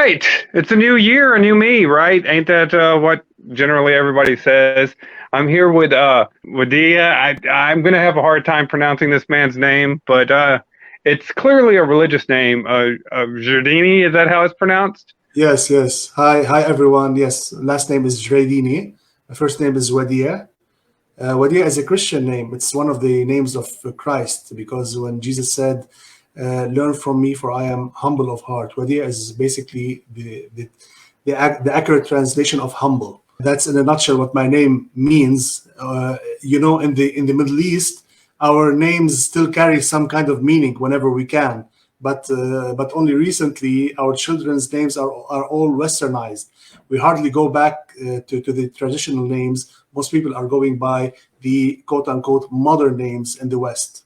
right. It's a new year, a new me, right? Ain't that what generally everybody says? I'm here with Wadia. I'm gonna have a hard time pronouncing this man's name, but it's clearly a religious name. Giardini, is that how it's pronounced? Yes, yes. Hi, everyone. Yes, last name is Jraydini. My first name is Wadia. Wadia is a Christian name. It's one of the names of Christ because when Jesus said, "Learn from me, for I am humble of heart," Wadia is basically the accurate translation of humble. That's in a nutshell what my name means. In the Middle East, our names still carry some kind of meaning whenever we can. But only recently our children's names are all westernized. We hardly go back to the traditional names. Most people are going by the quote unquote modern names in the West.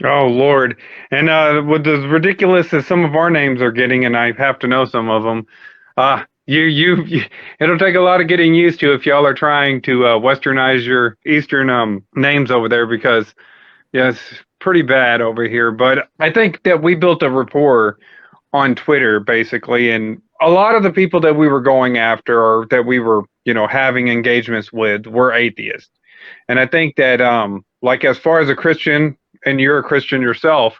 Oh Lord! And with as ridiculous as some of our names are getting, and I have to know some of them, it'll take a lot of getting used to if y'all are trying to westernize your Eastern names over there because yeah, it's pretty bad over here. But I think that we built a rapport on Twitter basically, and a lot of the people that we were going after or that we were, having engagements with were atheists. And I think that like as far as a Christian, and you're a Christian yourself,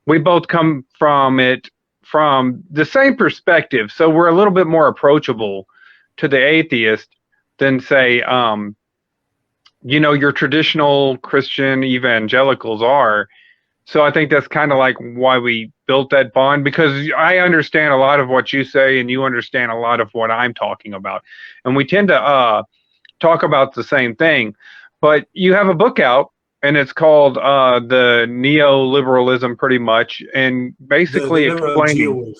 we both come from it from the same perspective. So we're a little bit more approachable to the atheist than say your traditional Christian evangelicals are. So I think that's kind of like why we built that bond, because I understand a lot of what you say and you understand a lot of what I'm talking about. And we tend to talk about the same thing. But you have a book out and it's called The Neoliberalism, pretty much, and The basically liberal explaining,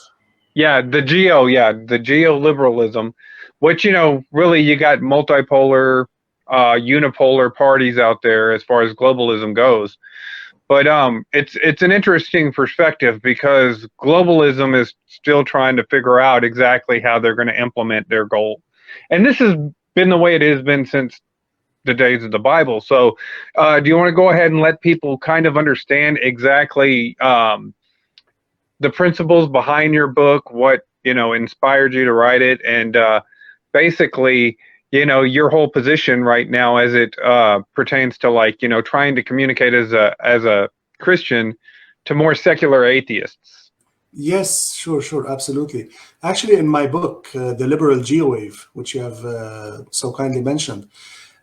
geo. the geoliberalism, which, really you got multipolar, unipolar parties out there as far as globalism goes. But it's an interesting perspective because globalism is still trying to figure out exactly how they're going to implement their goal, and this has been the way it has been since the days of the Bible. So, do you want to go ahead and let people kind of understand exactly the principles behind your book, what inspired you to write it, and basically, your whole position right now as it pertains to like trying to communicate as a Christian to more secular atheists. Yes, sure, absolutely. Actually, in my book, The Liberal Geowave, which you have so kindly mentioned,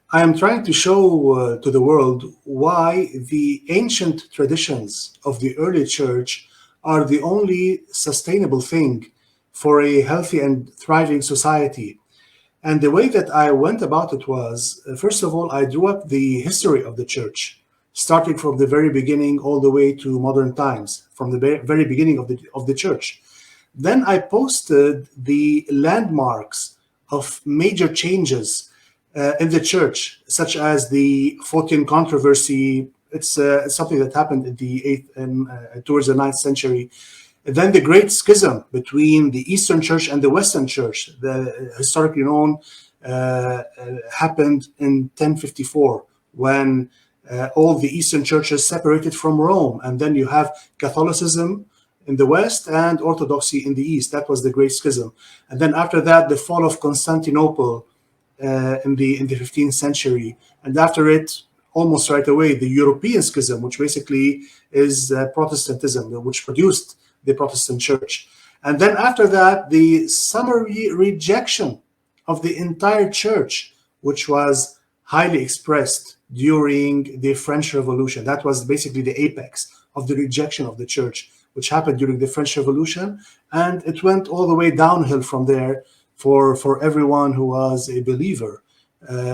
I am trying to show to the world why the ancient traditions of the early church are the only sustainable thing for a healthy and thriving society. And the way that I went about it was, first of all, I drew up the history of the church, starting from the very beginning all the way to modern times, from the very beginning of the church. Then I posted the landmarks of major changes in the church, such as the Phocian controversy. It's something that happened in the eighth and towards the ninth century. And then the Great Schism between the Eastern Church and the Western Church, the historically known, happened in 1054 when all the Eastern churches separated from Rome, and then you have Catholicism in the West and Orthodoxy in the East. That was the Great Schism. And then after that, the fall of Constantinople in the 15th century, and after it, almost right away, the European Schism, which basically is Protestantism, which produced the Protestant Church. And then after that, the summary rejection of the entire church, which was highly expressed during the French Revolution. That was basically the apex of the rejection of the church, which happened during the French Revolution. And it went all the way downhill from there for everyone who was a believer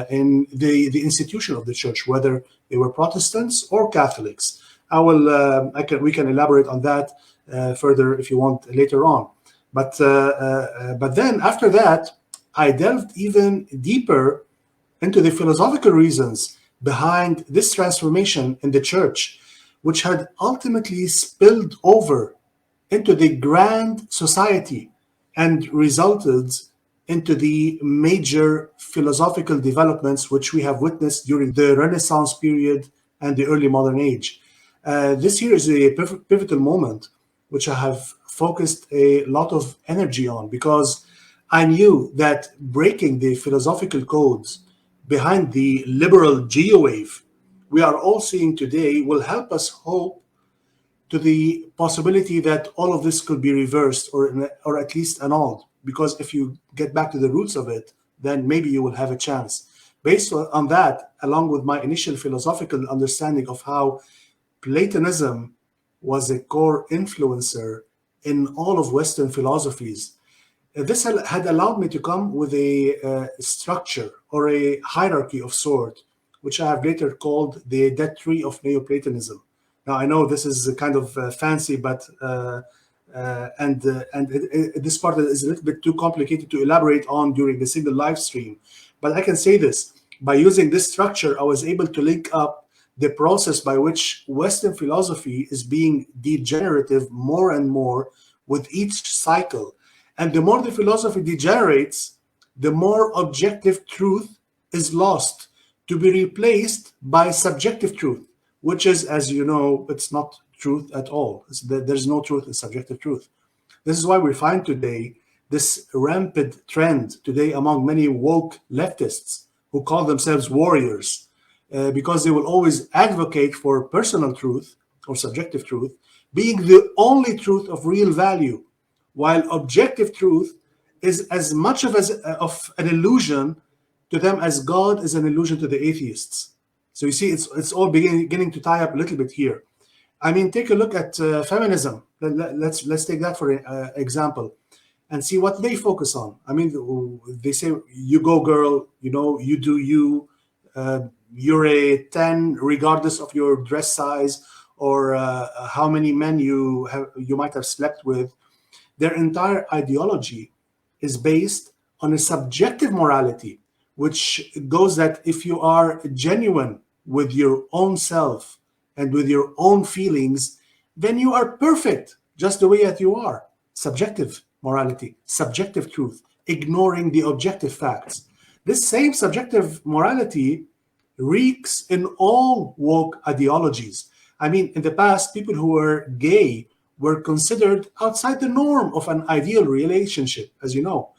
in the institution of the church, whether they were Protestants or Catholics. We can elaborate on that further if you want later on. But then after that, I delved even deeper into the philosophical reasons behind this transformation in the church, which had ultimately spilled over into the grand society and resulted into the major philosophical developments which we have witnessed during the Renaissance period and the early modern age. This year is a pivotal moment, which I have focused a lot of energy on, because I knew that breaking the philosophical codes behind the liberal geowave we are all seeing today will help us hope to the possibility that all of this could be reversed, or at least annulled. Because if you get back to the roots of it, then maybe you will have a chance. Based on that, along with my initial philosophical understanding of how Platonism was a core influencer in all of Western philosophies, this had allowed me to come with a structure or a hierarchy of sort, which I have later called the dead tree of Neoplatonism. Now, I know this is kind of fancy, but this part is a little bit too complicated to elaborate on during a single live stream. But I can say this: by using this structure, I was able to link up the process by which Western philosophy is being degenerative more and more with each cycle. And the more the philosophy degenerates, the more objective truth is lost to be replaced by subjective truth, which is, as you know, it's not truth at all. There's no truth in subjective truth. This is why we find today this rampant trend today among many woke leftists who call themselves warriors, because they will always advocate for personal truth or subjective truth being the only truth of real value, while objective truth is as much of an illusion to them as God is an illusion to the atheists. So you see, it's all beginning to tie up a little bit here. I mean, take a look at feminism. Let's take that for example, and see what they focus on. I mean, they say, "You go, girl. You know, you do you. You're a 10, regardless of your dress size or how many men you might have slept with." Their entire ideology is based on a subjective morality, which goes that if you are genuine with your own self and with your own feelings, then you are perfect just the way that you are. Subjective morality, subjective truth, ignoring the objective facts. This same subjective morality reeks in all woke ideologies. I mean, in the past, people who were gay were considered outside the norm of an ideal relationship, as you know.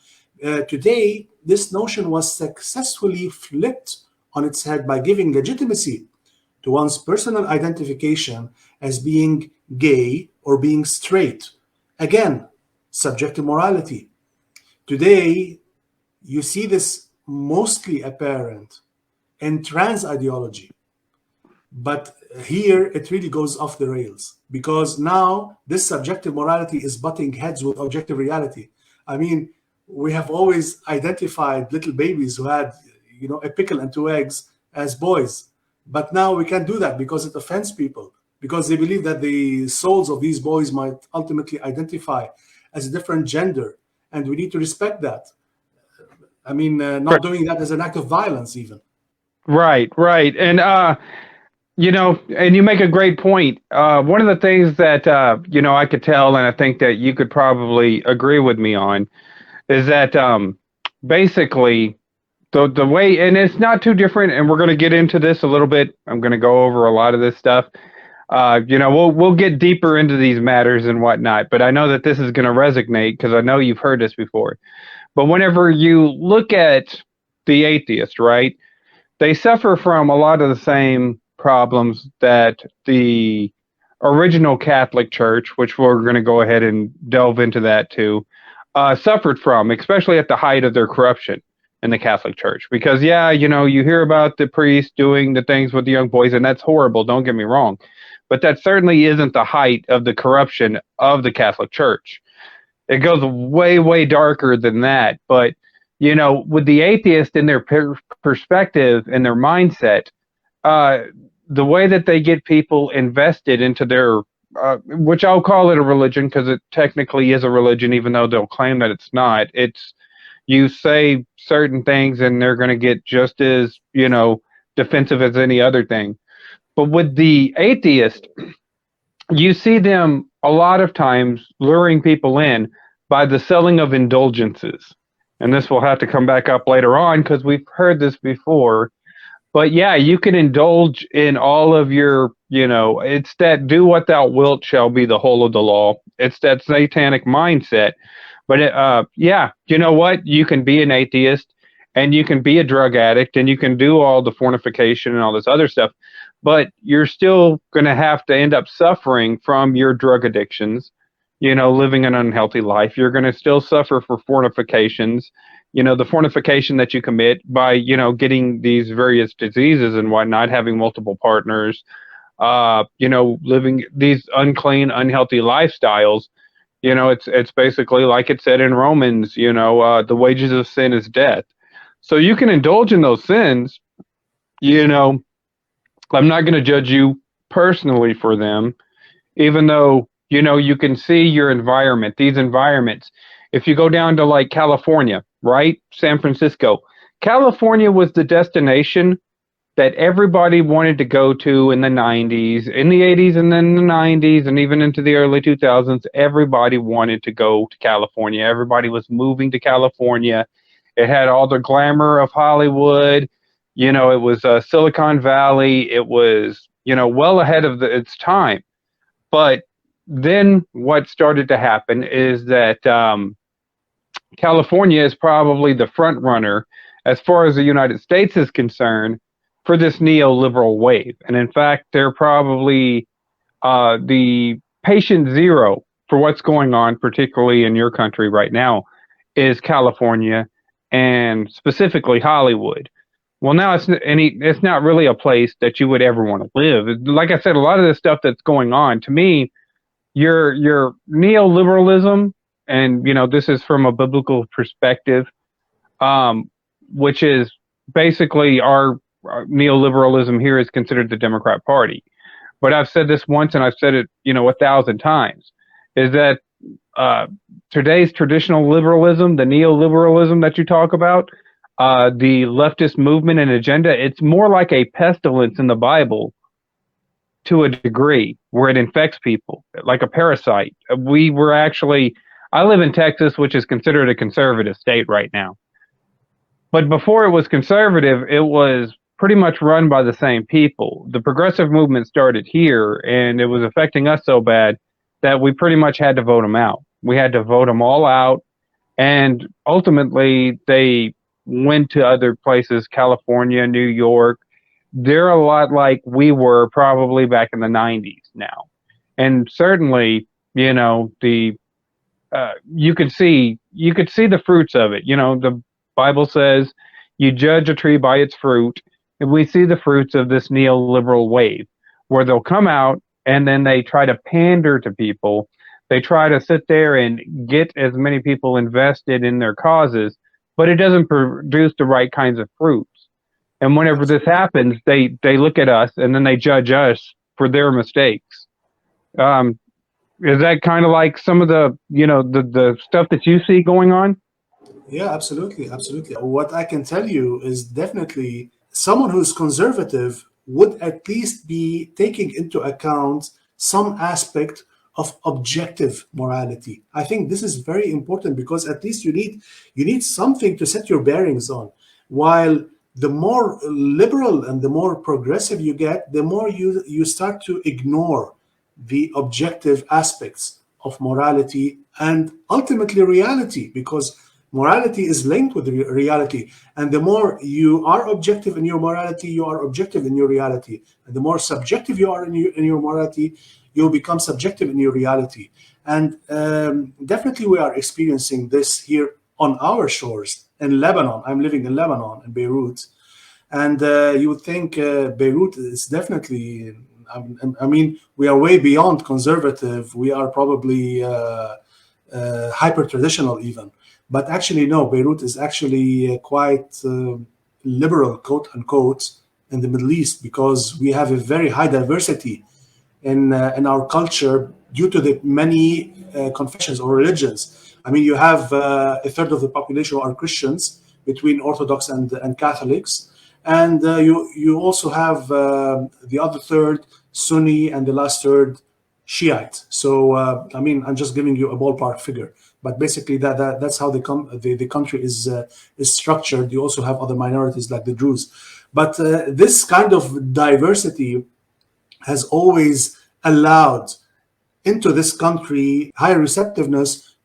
Today, this notion was successfully flipped on its head by giving legitimacy to one's personal identification as being gay or being straight. Again, subjective morality. Today, you see this mostly apparent in trans ideology. But here it really goes off the rails, because now this subjective morality is butting heads with objective reality. I mean, we have always identified little babies who had, you know, a pickle and 2 eggs as boys. But now we can't do that because it offends people, because they believe that the souls of these boys might ultimately identify as a different gender. And we need to respect that. I mean, not doing that as an act of violence even. Right. And, you know, and you make a great point. One of the things that, you know, I could tell, and I think that you could probably agree with me on, is that basically the way, and it's not too different, and we're going to get into this a little bit. I'm going to go over a lot of this stuff. You know, we'll get deeper into these matters and whatnot, but I know that this is going to resonate because I know you've heard this before. But whenever you look at the atheist, right, they suffer from a lot of the same problems that the original Catholic Church, which we're going to go ahead and delve into that too, suffered from, especially at the height of their corruption in the Catholic Church. Because, yeah, you know, you hear about the priests doing the things with the young boys, and that's horrible, don't get me wrong. But that certainly isn't the height of the corruption of the Catholic Church. It goes way, way darker than that. But, you know, with the atheist in their perspective and their mindset, the way that they get people invested into their, which I'll call it a religion because it technically is a religion, even though they'll claim that it's not. It's, you say certain things and they're going to get just as, you know, defensive as any other thing. But with the atheist, you see them a lot of times luring people in by the selling of indulgences. And this will have to come back up later on because we've heard this before. But yeah, you can indulge in all of your, it's that do what thou wilt shall be the whole of the law. It's that satanic mindset. But yeah, you know what? You can be an atheist and you can be a drug addict and you can do all the fornication and all this other stuff, but you're still going to have to end up suffering from your drug addictions, living an unhealthy life. You're going to still suffer for fornications, the fornication that you commit by, getting these various diseases and whatnot, having multiple partners, living these unclean, unhealthy lifestyles. It's basically like it said in Romans, the wages of sin is death. So you can indulge in those sins, I'm not going to judge you personally for them, even though, you can see your environment, these environments. If you go down to like California, right? San Francisco. California was the destination that everybody wanted to go to in the 90s, in the 80s, and then the 90s, and even into the early 2000s. Everybody wanted to go to California. Everybody was moving to California. It had all the glamour of Hollywood. It was Silicon Valley. It was, well ahead of its time. But then what started to happen is that California is probably the front runner as far as the United States is concerned for this neoliberal wave. And in fact, they're probably the patient zero for what's going on, particularly in your country right now, is California and specifically Hollywood. Well, now it's not really a place that you would ever want to live. Like I said, a lot of the stuff that's going on, to me, your neoliberalism, and this is from a biblical perspective, which is basically our neoliberalism here is considered the Democrat Party. But I've said this once, and I've said it 1,000 times, is that today's traditional liberalism, the neoliberalism that you talk about, the leftist movement and agenda, it's more like a pestilence in the Bible to a degree where it infects people like a parasite. I live in Texas, which is considered a conservative state right now. But before it was conservative, it was pretty much run by the same people. The progressive movement started here, and it was affecting us so bad that we pretty much had to vote them out. We had to vote them all out, and ultimately they went to other places, California, New York. They're a lot like we were probably back in the 90s now. And certainly, you could see the fruits of it. The Bible says you judge a tree by its fruit, and we see the fruits of this neoliberal wave where they'll come out and then they try to pander to people. They try to sit there and get as many people invested in their causes, but it doesn't produce the right kinds of fruits. And whenever this happens, they look at us and then they judge us for their mistakes. Is that kind of like some of the, the stuff that you see going on? Yeah, absolutely. Absolutely. What I can tell you is definitely someone who's conservative would at least be taking into account some aspect of objective morality. I think this is very important because at least you need something to set your bearings on. While the more liberal and the more progressive you get, the more you start to ignore the objective aspects of morality and ultimately reality, because morality is linked with reality. And the more you are objective in your morality, you are objective in your reality. And the more subjective you are in your morality, you'll become subjective in your reality. And definitely we are experiencing this here on our shores in Lebanon. I'm living in Lebanon, in Beirut. And you would think Beirut is definitely, I mean, we are way beyond conservative. We are probably hyper-traditional even. But actually, no, Beirut is actually quite liberal, quote unquote, in the Middle East, because we have a very high diversity in our culture due to the many confessions or religions. I mean, you have a third of the population are Christians, between Orthodox and Catholics. And you also have the other third Sunni and the last third Shiite. So, I mean, I'm just giving you a ballpark figure. But basically, that's how the country is structured. You also have other minorities like the Druze. But this kind of diversity has always allowed into this country high receptiveness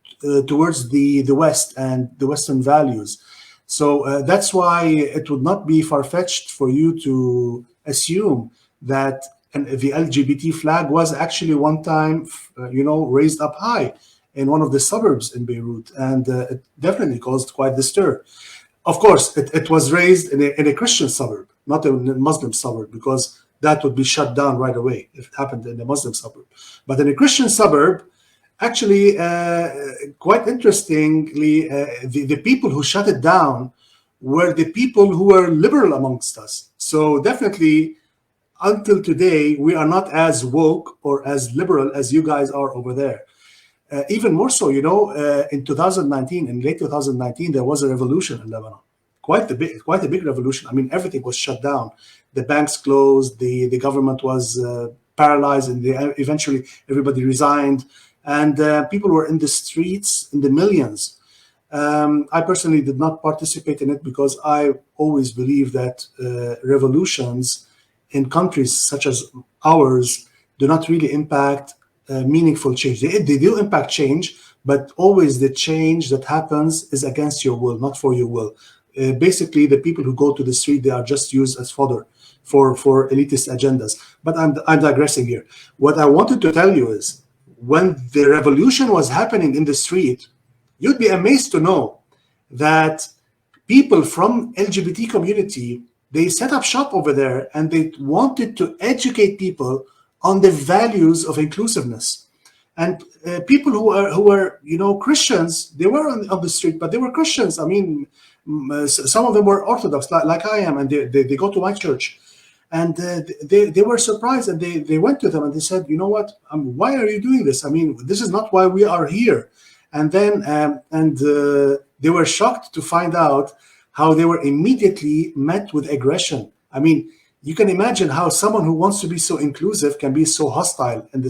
towards the West and the Western values. So that's why it would not be far-fetched for you to assume that the LGBT flag was actually one time, raised up high in one of the suburbs in Beirut, and it definitely caused quite the stir. Of course, it was raised in a Christian suburb, not a Muslim suburb, because that would be shut down right away if it happened in a Muslim suburb. But in a Christian suburb, actually, quite interestingly, the people who shut it down were the people who were liberal amongst us. So definitely, until today, we are not as woke or as liberal as you guys are over there. Even more so, in 2019, in late 2019, there was a revolution in Lebanon. Quite a big revolution. I mean, everything was shut down. The banks closed, the government was paralyzed, and eventually everybody resigned. And people were in the streets in the millions. I personally did not participate in it because I always believe that revolutions in countries such as ours do not really impact meaningful change. They do impact change, but always the change that happens is against your will, not for your will. Basically, the people who go to the street, they are just used as fodder for elitist agendas. But I'm digressing here. What I wanted to tell you is, when the revolution was happening in the street, you'd be amazed to know that people from LGBT community, they set up shop over there, and they wanted to educate people on the values of inclusiveness. And people who were Christians, they were on the street, but they were Christians. I mean, some of them were Orthodox, like I am, and they go to my church. And they were surprised, and they went to them and they said, you know what, why are you doing this? I mean, this is not why we are here. And then they were shocked to find out how they were immediately met with aggression. I mean, you can imagine how someone who wants to be so inclusive can be so hostile at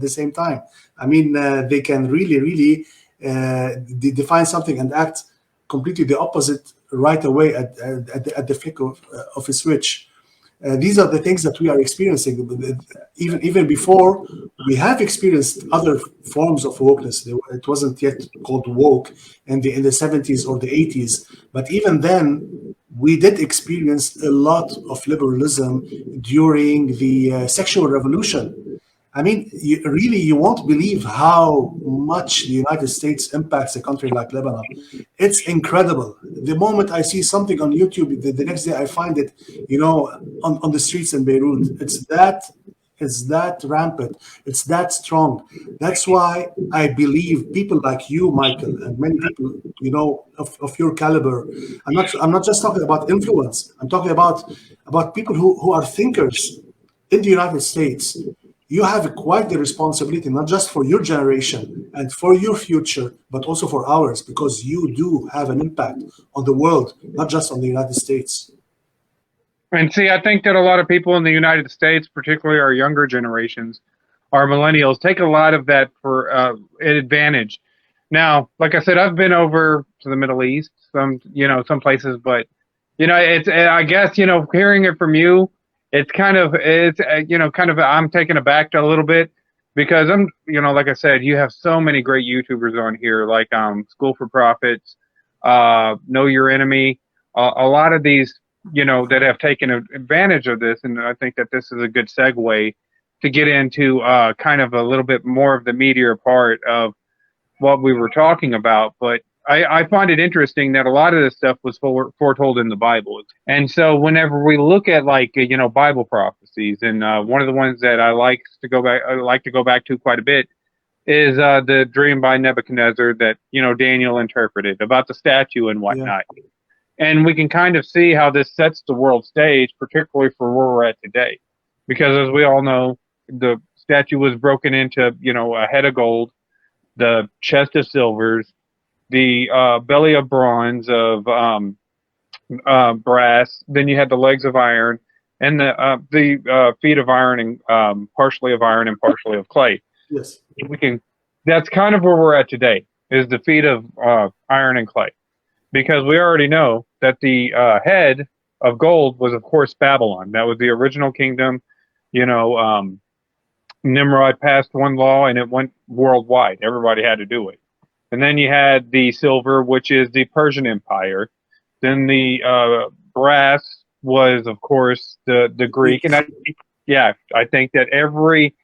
the same time. I mean, they can really define something and act completely the opposite right away at the flick of a switch. These are the things that we are experiencing. Even before, we have experienced other forms of wokeness. It wasn't yet called woke in the 70s or the 80s. But even then, we did experience a lot of liberalism during the sexual revolution. I mean, you won't believe how much the United States impacts a country like Lebanon. It's incredible. The moment I see something on YouTube, the next day I find it, on the streets in Beirut. It's that rampant. It's that strong. That's why I believe people like you, Michael, and many people, of your caliber. I'm not just talking about influence. I'm talking about people who are thinkers in the United States. You have quite the responsibility, not just for your generation and for your future, but also for ours, because you do have an impact on the world, not just on the United States. And see, I think that a lot of people in the United States, particularly our younger generations, our millennials, take a lot of that for advantage. Now, like I said, I've been over to the Middle East, some places, but it's I guess hearing it from you, it's kind of I'm taken aback a little bit, because I'm like I said, you have so many great YouTubers on here, like School for Prophets, Know Your Enemy, a lot of these that have taken advantage of this, and I think that this is a good segue to get into kind of a little bit more of the meatier part of what we were talking about. But I find it interesting that a lot of this stuff was foretold in the Bible. And so whenever we look at Bible prophecies, and one of the ones that I like to go back to quite a bit is the dream by Nebuchadnezzar that Daniel interpreted about the statue and whatnot. Yeah. And we can kind of see how this sets the world stage, particularly for where we're at today, because as we all know, the statue was broken into a head of gold, the chest of silvers, the belly of bronze, of brass. Then you had the legs of iron, and the feet of iron, and partially of iron and partially of clay. Yes, that's kind of where we're at today, is the feet of iron and clay, because we already know that the head of gold was, of course, Babylon. That was the original kingdom. You know, Nimrod passed one law and it went worldwide. Everybody had to do it. And then you had the silver, which is the Persian Empire. Then the brass was, of course, the Greek. And I think that every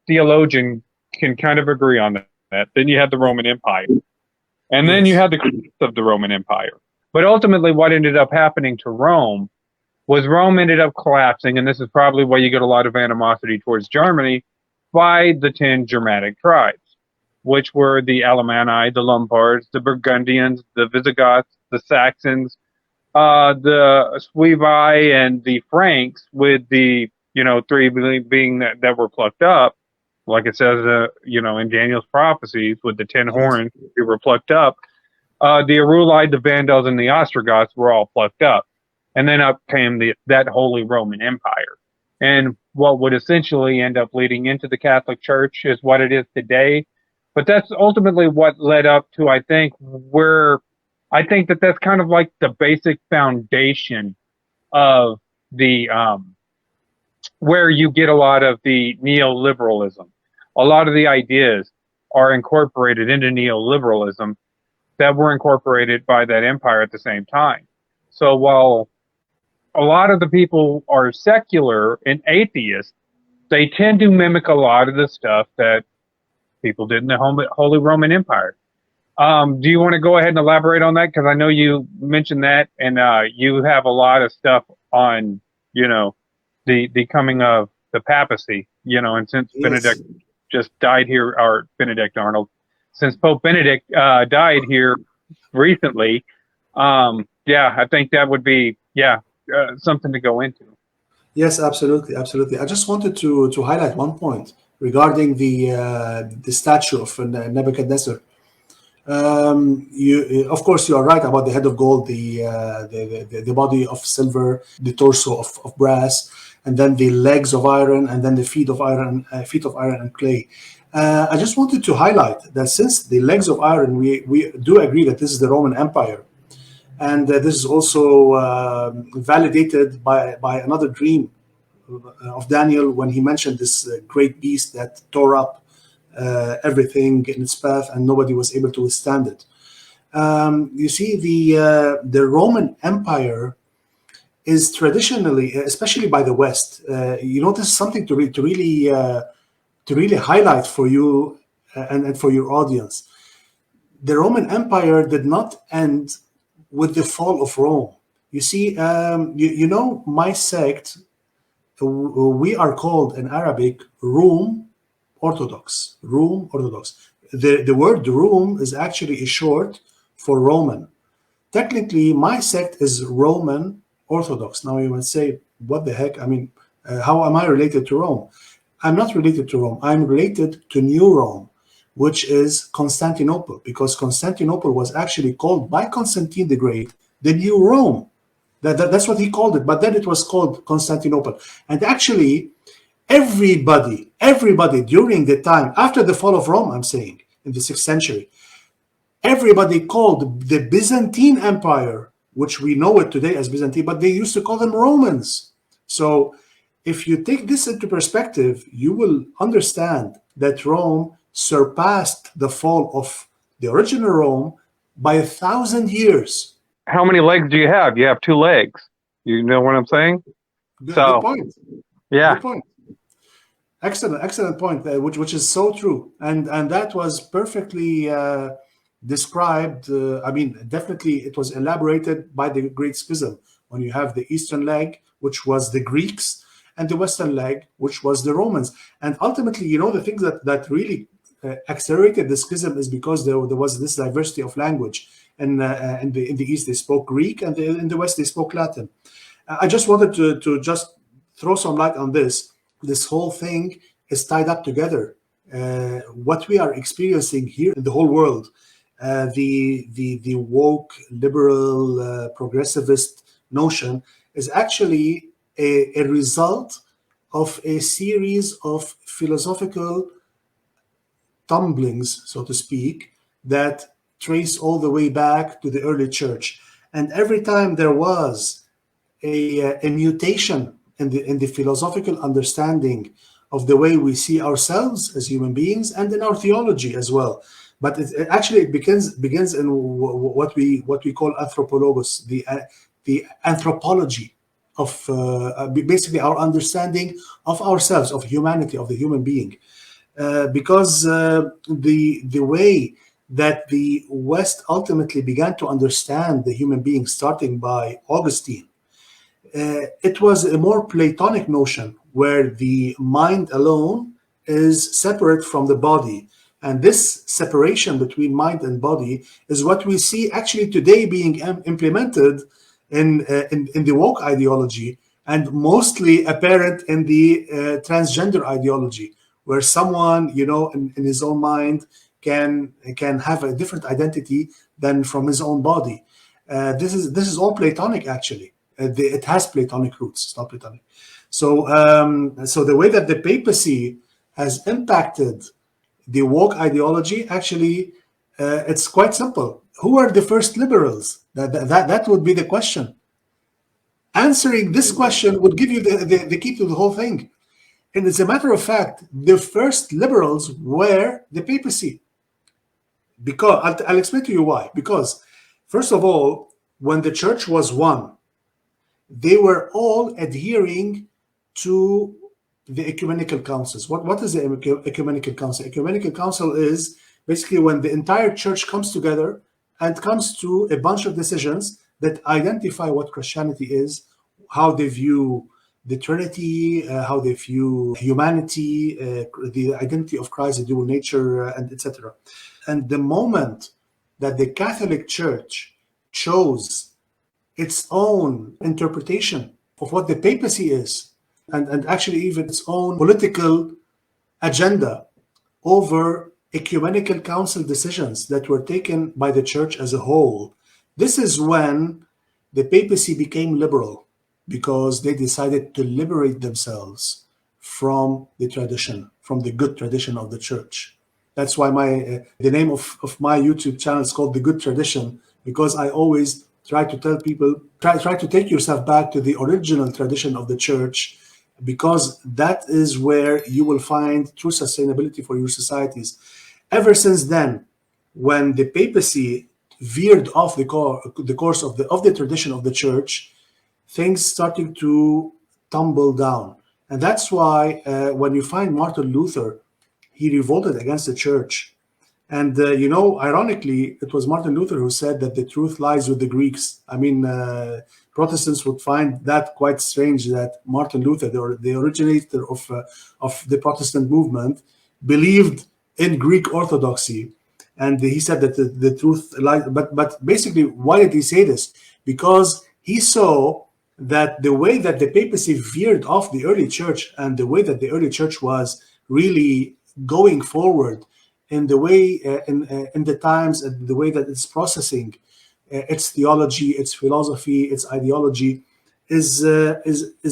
theologian can kind of agree on that. Then you had the Roman Empire, and then you had the collapse of the Roman Empire. But ultimately, what ended up happening to Rome was Rome ended up collapsing, and this is probably why you get a lot of animosity towards Germany, by the 10 Germanic tribes, which were the Alemanni, the Lombards, the Burgundians, the Visigoths, the Saxons, the Suevi, and the Franks, with the, you know, 3 being that were plucked up, like it says, you know, in Daniel's prophecies, with the 10 horns who were plucked up. The Aruli, the Vandals, and the Ostrogoths were all plucked up. And then up came that Holy Roman Empire. And what would essentially end up leading into the Catholic Church is what it is today. But that's ultimately what led up to, I think, that's kind of like the basic foundation of the, where you get a lot of the neoliberalism. A lot of the ideas are incorporated into neoliberalism that were incorporated by that empire at the same time. So while a lot of the people are secular and atheists, they tend to mimic a lot of the stuff that people did in the Holy Roman Empire. Do you want to go ahead and elaborate on that? Because I know you mentioned that, and you have a lot of stuff on, you know, the coming of the papacy, you know, and since Benedict just died here, or Benedict Arnold, since Pope Benedict died here recently, I think that would be, something to go into. Yes, absolutely, absolutely. I just wanted to highlight one point regarding the statue of Nebuchadnezzar. Of course, you are right about the head of gold, the body of silver, the torso of brass, and then the legs of iron, and then the feet of iron and clay. I just wanted to highlight that since the legs of iron, we do agree that this is the Roman Empire. And this is also validated by another dream of Daniel, when he mentioned this great beast that tore up everything in its path, and nobody was able to withstand it. You see, the Roman Empire is traditionally, especially by the West, you notice something to really highlight for you and for your audience. The Roman Empire did not end with the fall of Rome. You see, you know, my sect, we are called in Arabic Rum Orthodox. Rum Orthodox. The word Rum is actually a short for Roman. Technically, my sect is Roman Orthodox. Now you might say, what the heck? I mean, how am I related to Rome? I'm not related to Rome. I'm related to New Rome, which is Constantinople, because Constantinople was actually called by Constantine the Great the New Rome. That's what he called it, but then it was called Constantinople. And actually, everybody during the time, after the fall of Rome, I'm saying, in the 6th century, everybody called the Byzantine Empire, which we know it today as Byzantine, but they used to call them Romans. So if you take this into perspective, you will understand that Rome surpassed the fall of the original Rome by 1,000 years. How many legs do you have? You have 2 legs. You know what I'm saying? Good point. Yeah. Good point. Excellent point, which is so true. And that was perfectly described. Definitely it was elaborated by the Great Schism, when you have the Eastern leg, which was the Greeks, and the Western leg, which was the Romans. And ultimately, you know, the things that really accelerated the schism is because there was this diversity of language. And in the East, they spoke Greek, and in the West, they spoke Latin. I just wanted to just throw some light on this. This whole thing is tied up together. What we are experiencing here in the whole world, the woke, liberal, progressivist notion is actually a result of a series of philosophical tumblings, so to speak, that trace all the way back to the early church. And every time there was a mutation in the philosophical understanding of the way we see ourselves as human beings, and in our theology as well. But it begins in what we call anthropologos, the anthropology of basically our understanding of ourselves, of humanity, of the human being, because the way that the West ultimately began to understand the human being, starting by Augustine, it was a more Platonic notion where the mind alone is separate from the body. And this separation between mind and body is what we see actually today being implemented in the woke ideology, and mostly apparent in the transgender ideology, where someone, in his own mind can have a different identity than from his own body. This is all Platonic, actually. It has Platonic roots. It's not Platonic. So the way that the papacy has impacted the woke ideology, actually, it's quite simple. Who are the first liberals? That would be the question. Answering this question would give you the key to the whole thing. And as a matter of fact, the first liberals were the papacy. Because I'll explain to you why. Because, first of all, when the church was one, they were all adhering to the ecumenical councils. What is the ecumenical council? Ecumenical council is basically when the entire church comes together and comes to a bunch of decisions that identify what Christianity is, how they view the Trinity, how they view humanity, the identity of Christ, the dual nature, and etc. And the moment that the Catholic Church chose its own interpretation of what the papacy is, and actually even its own political agenda over ecumenical council decisions that were taken by the church as a whole, this is when the papacy became liberal, because they decided to liberate themselves from the tradition, from the good tradition of the church. That's why the name of my YouTube channel is called The Good Tradition, because I always try to tell people, try to take yourself back to the original tradition of the church, because that is where you will find true sustainability for your societies. Ever since then, when the papacy veered off the course of the tradition of the church, things started to tumble down. And that's why when you find Martin Luther, he revolted against the church. And, ironically, it was Martin Luther who said that the truth lies with the Greeks. I mean, Protestants would find that quite strange, that Martin Luther, the originator of the Protestant movement, believed in Greek Orthodoxy. And he said that the truth lies. But basically, why did he say this? Because he saw that the way that the papacy veered off the early church, and the way that the early church was really going forward in the way in the times, and the way that it's processing its theology, its philosophy, its ideology, is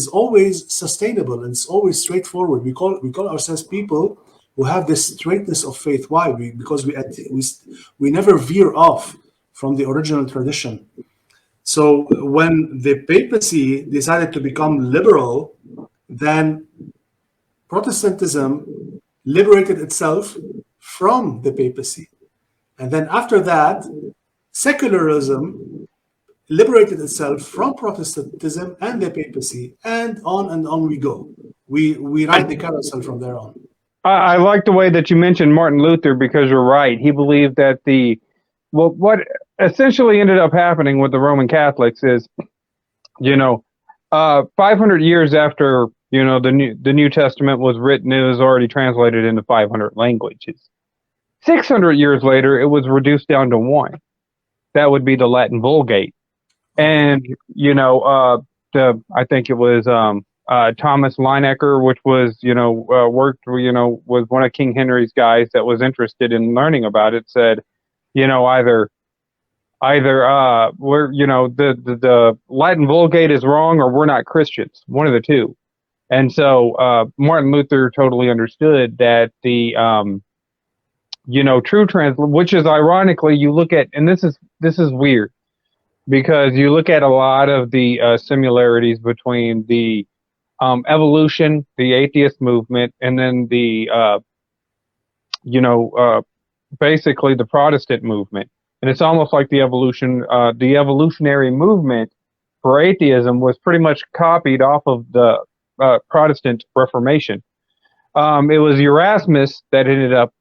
always sustainable, and it's always straightforward. We call ourselves people who have this straightness of faith. Why? Because we never veer off from the original tradition. So when the papacy decided to become liberal, then Protestantism liberated itself from the papacy. And then after that, secularism liberated itself from Protestantism and the papacy, and on we go. We ride the carousel from there on. I like the way that you mentioned Martin Luther, because you're right. He believed that what essentially ended up happening with the Roman Catholics is, 500 years after, the New Testament was written, it was already translated into 500 languages. 600 years later, it was reduced down to one. That would be the Latin Vulgate. And, I think it was Thomas Lineker, which was, was one of King Henry's guys that was interested in learning about it, said, either we're, the Latin Vulgate is wrong, or we're not Christians, one of the two. And so Martin Luther totally understood that the true which is ironically, you look at, and this is weird. because you look at a lot of the similarities between the evolution, the atheist movement, and then the you know, basically the Protestant movement. And it's almost like the evolutionary movement for atheism was pretty much copied off of the Protestant Reformation. It was Erasmus that ended up,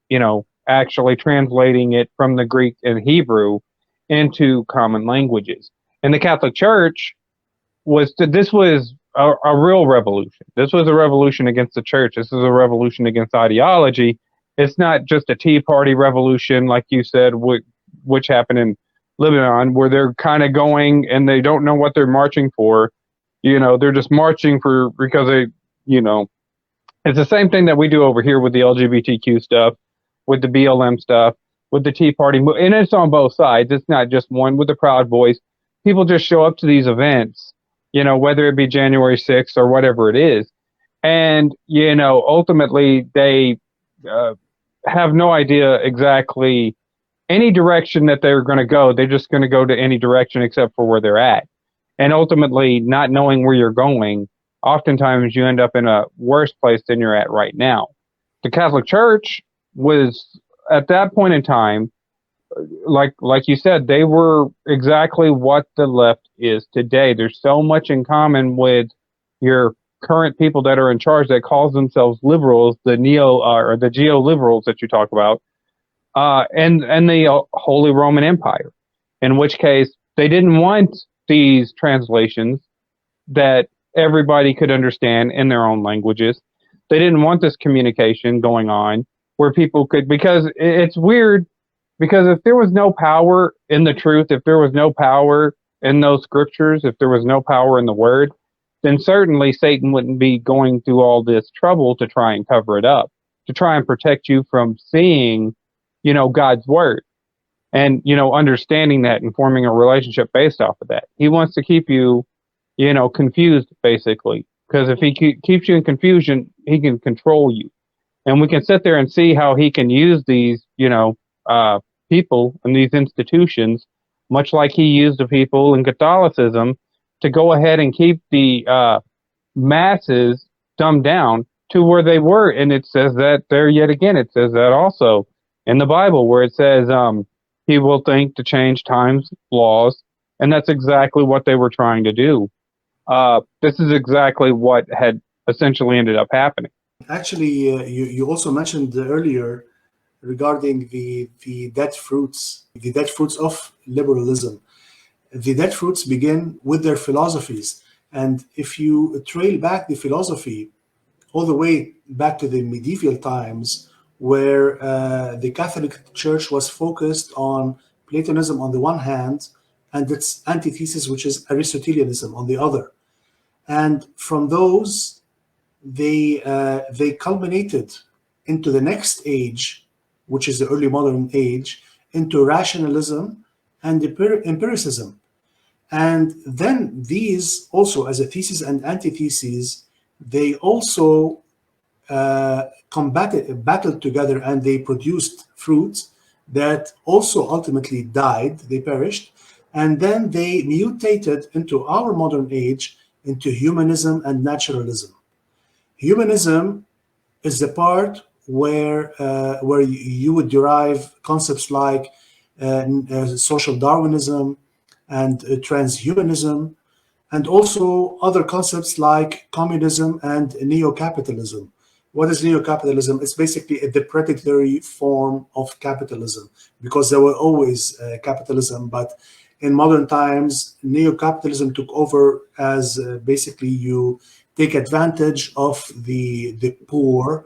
actually translating it from the Greek and Hebrew into common languages. And the Catholic Church this was a real revolution. This was a revolution against the church. This is a revolution against ideology. It's not just a Tea Party revolution, like you said, which happened in Lebanon, where they're kind of going and they don't know what they're marching for. They're just marching because it's the same thing that we do over here with the LGBTQ stuff, with the BLM stuff, with the Tea Party, and it's on both sides. It's not just one with the Proud Boys. People just show up to these events, whether it be January 6th or whatever it is. And, ultimately they have no idea exactly any direction that they're going to go. They're just going to go to any direction except for where they're at. And ultimately, not knowing where you're going, oftentimes you end up in a worse place than you're at right now. The Catholic Church was, at that point in time, like you said, they were exactly what the left is today. There's so much in common with your current people that are in charge that calls themselves liberals, the or the geo-liberals that you talk about, and the Holy Roman Empire, in which case they didn't want these translations that everybody could understand in their own languages. They didn't want this communication going on where people could, because it's weird, because if there was no power in the truth, if there was no power in those scriptures, if there was no power in the word, then certainly Satan wouldn't be going through all this trouble to try and cover it up, to try and protect you from seeing, God's word and, understanding that and forming a relationship based off of that. He wants to keep you, confused, basically, because if he keeps you in confusion, he can control you. And we can sit there and see how he can use these, people and these institutions, much like he used the people in Catholicism, to go ahead and keep the masses dumbed down to where they were. And it says that there yet again, it says that also in the Bible, where it says he will think to change times, laws, and that's exactly what they were trying to do. This is exactly what had essentially ended up happening. Actually, you also mentioned earlier regarding the dead fruits of liberalism. The dead fruits begin with their philosophies. And if you trail back the philosophy all the way back to the medieval times, where the Catholic Church was focused on Platonism on the one hand, and its antithesis, which is Aristotelianism, on the other. And from those, they culminated into the next age, which is the early modern age, into rationalism and empiricism. And then these also, as a thesis and antithesis, they also battled together, and they produced fruits that also ultimately died, they perished, and then they mutated into our modern age into humanism and naturalism. Humanism is the part where you would derive concepts like social Darwinism and transhumanism, and also other concepts like communism and neo-capitalism. What is neo-capitalism? It's basically a depredatory form of capitalism, because there were always capitalism, but in modern times, neo-capitalism took over as basically you take advantage of the poor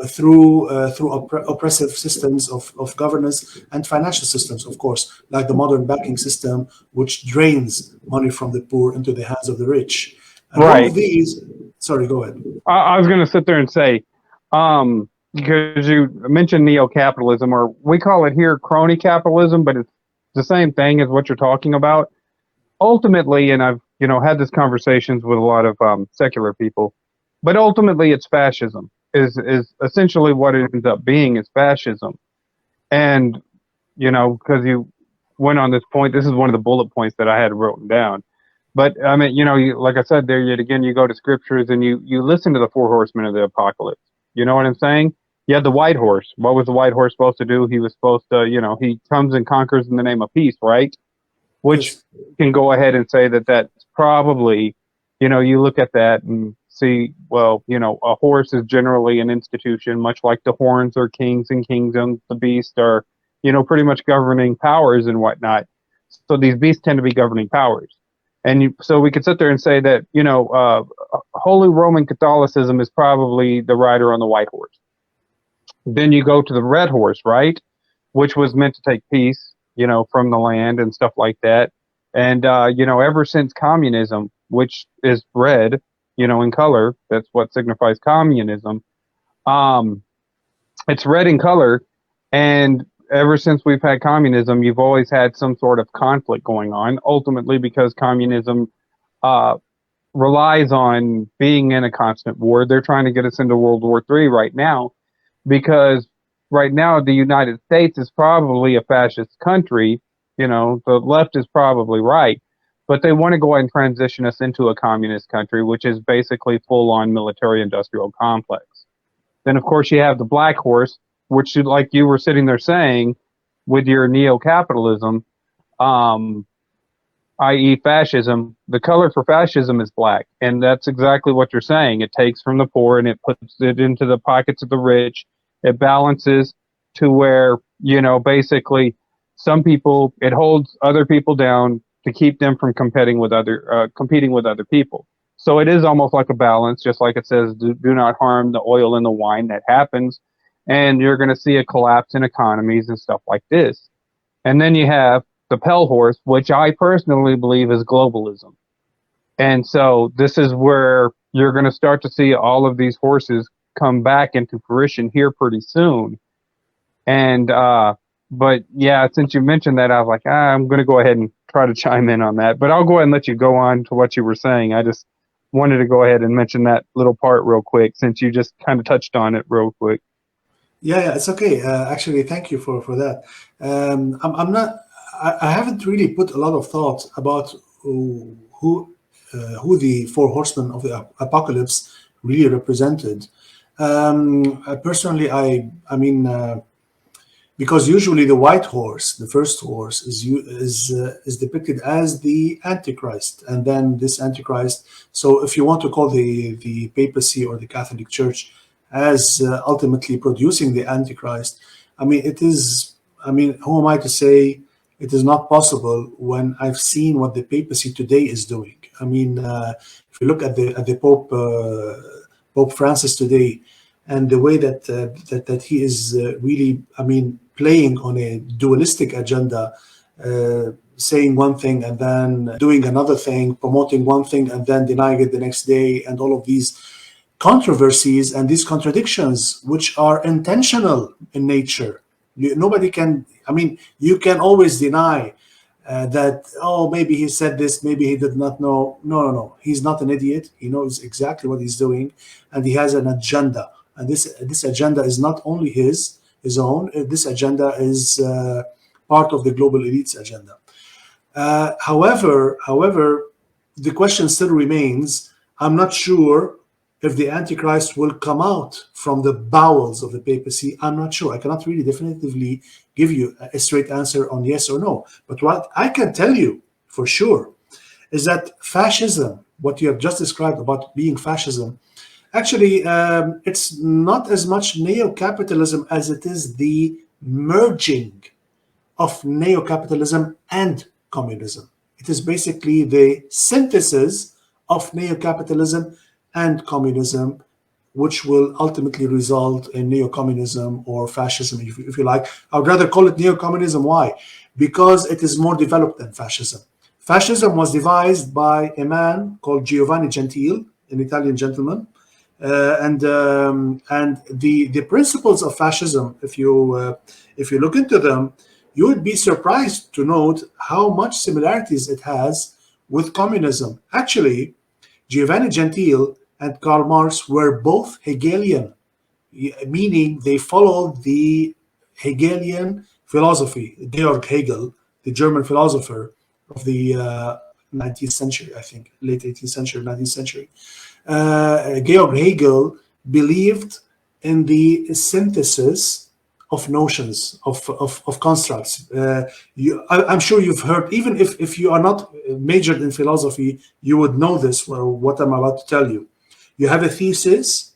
through oppressive systems of governance and financial systems, of course, like the modern banking system, which drains money from the poor into the hands of the rich. And right. All of these, sorry, go ahead. I was going to sit there and say, because you mentioned neo-capitalism, or we call it here crony capitalism, but it's the same thing as what you're talking about. Ultimately, and I've had these conversations with a lot of secular people, but ultimately it's fascism. Is essentially what it ends up being, is fascism. And because went on this point. This is one of the bullet points that I had written down. But I mean, like I said, there yet again, you go to scriptures and you listen to the four horsemen of the apocalypse. You know what I'm saying? You had the white horse. What was the white horse supposed to do? He was supposed to, he comes and conquers in the name of peace, right? Which Yes. can go ahead and say that that's probably, you look at that and see, well, a horse is generally an institution, much like the horns are kings and kingdoms. The beasts are, pretty much governing powers and whatnot. So these beasts tend to be governing powers. And so we could sit there and say that, Holy Roman Catholicism is probably the rider on the white horse. Then you go to the red horse, right? Which was meant to take peace, from the land and stuff like that. And, ever since communism, which is red, in color, that's what signifies communism. It's red in color. And ever since we've had communism, you've always had some sort of conflict going on, ultimately because communism relies on being in a constant war. They're trying to get us into World War III right now because right now the United States is probably a fascist country. The left is probably right, but they want to go ahead and transition us into a communist country, which is basically full-on military-industrial complex. Then, of course, you have the black horse, which, like you were sitting there saying, with your neo-capitalism, i.e. fascism, the color for fascism is black. And that's exactly what you're saying. It takes from the poor and it puts it into the pockets of the rich. It balances to where, basically some people, it holds other people down to keep them from competing with other people. So it is almost like a balance, just like it says, do not harm the oil and the wine. That happens. And you're going to see a collapse in economies and stuff like this. And then you have the pale horse, which I personally believe is globalism. And so this is where you're going to start to see all of these horses come back into fruition here pretty soon. And, but yeah, since you mentioned that, I was like, I'm going to go ahead and try to chime in on that. But I'll go ahead and let you go on to what you were saying. I just wanted to go ahead and mention that little part real quick, since you just kind of touched on it real quick. Yeah, it's okay. Actually, thank you for that. I'm not. I haven't really put a lot of thought about who the four horsemen of the apocalypse really represented. Personally, I mean, because usually the white horse, the first horse, is depicted as the Antichrist, and then this Antichrist. So, if you want to call the papacy or the Catholic Church as ultimately producing the Antichrist, I mean, it is. I mean, who am I to say it is not possible when I've seen what the papacy today is doing? I mean, if you look at the Pope, Pope Francis today, and the way that he is really, I mean, playing on a dualistic agenda, saying one thing and then doing another thing, promoting one thing and then denying it the next day, and all of these controversies and these contradictions, which are intentional in nature. Nobody can, I mean, you can always deny that, oh, maybe he said this, maybe he did not know. No. He's not an idiot. He knows exactly what he's doing, and he has an agenda. And this agenda is not only his own. This agenda is part of the global elite's agenda. However, the question still remains. I'm not sure if the Antichrist will come out from the bowels of the papacy. I'm not sure. I cannot really definitively give you a straight answer on yes or no. But what I can tell you for sure is that fascism, what you have just described about being fascism, actually, it's not as much neo-capitalism as it is the merging of neo-capitalism and communism. It is basically the synthesis of neo-capitalism and communism, which will ultimately result in neo-communism or fascism, if you like. I would rather call it neo-communism. Why? Because it is more developed than fascism. Fascism was devised by a man called Giovanni Gentile, an Italian gentleman. And the principles of fascism, if you look into them, you would be surprised to note how much similarities it has with communism. Actually, Giovanni Gentile and Karl Marx were both Hegelian, meaning they followed the Hegelian philosophy. Georg Hegel the German philosopher of the 19th century, I think, late 18th century, 19th century. Georg Hegel believed in the synthesis of notions, of constructs. I'm sure you've heard, even if you are not majored in philosophy, you would know this, well, what I'm about to tell you. You have a thesis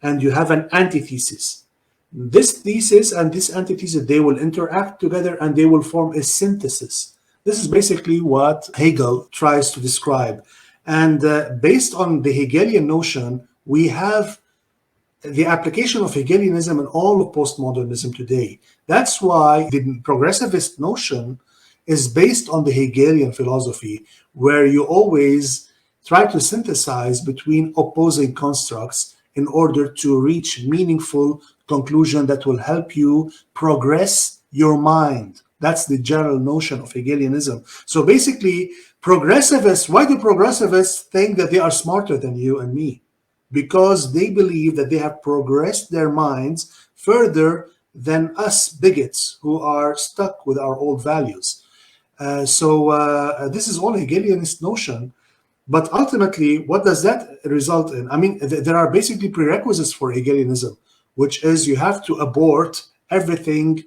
and you have an antithesis. This thesis and this antithesis, they will interact together and they will form a synthesis. This is basically what Hegel tries to describe. And based on the Hegelian notion, we have the application of Hegelianism in all of postmodernism today. That's why the progressivist notion is based on the Hegelian philosophy, where you always try to synthesize between opposing constructs in order to reach meaningful conclusion that will help you progress your mind. That's the general notion of Hegelianism. So basically, progressivists, why do progressivists think that they are smarter than you and me? Because they believe that they have progressed their minds further than us bigots who are stuck with our old values. So this is all Hegelianist notion. But ultimately, what does that result in? I mean, there are basically prerequisites for Hegelianism, which is you have to abort everything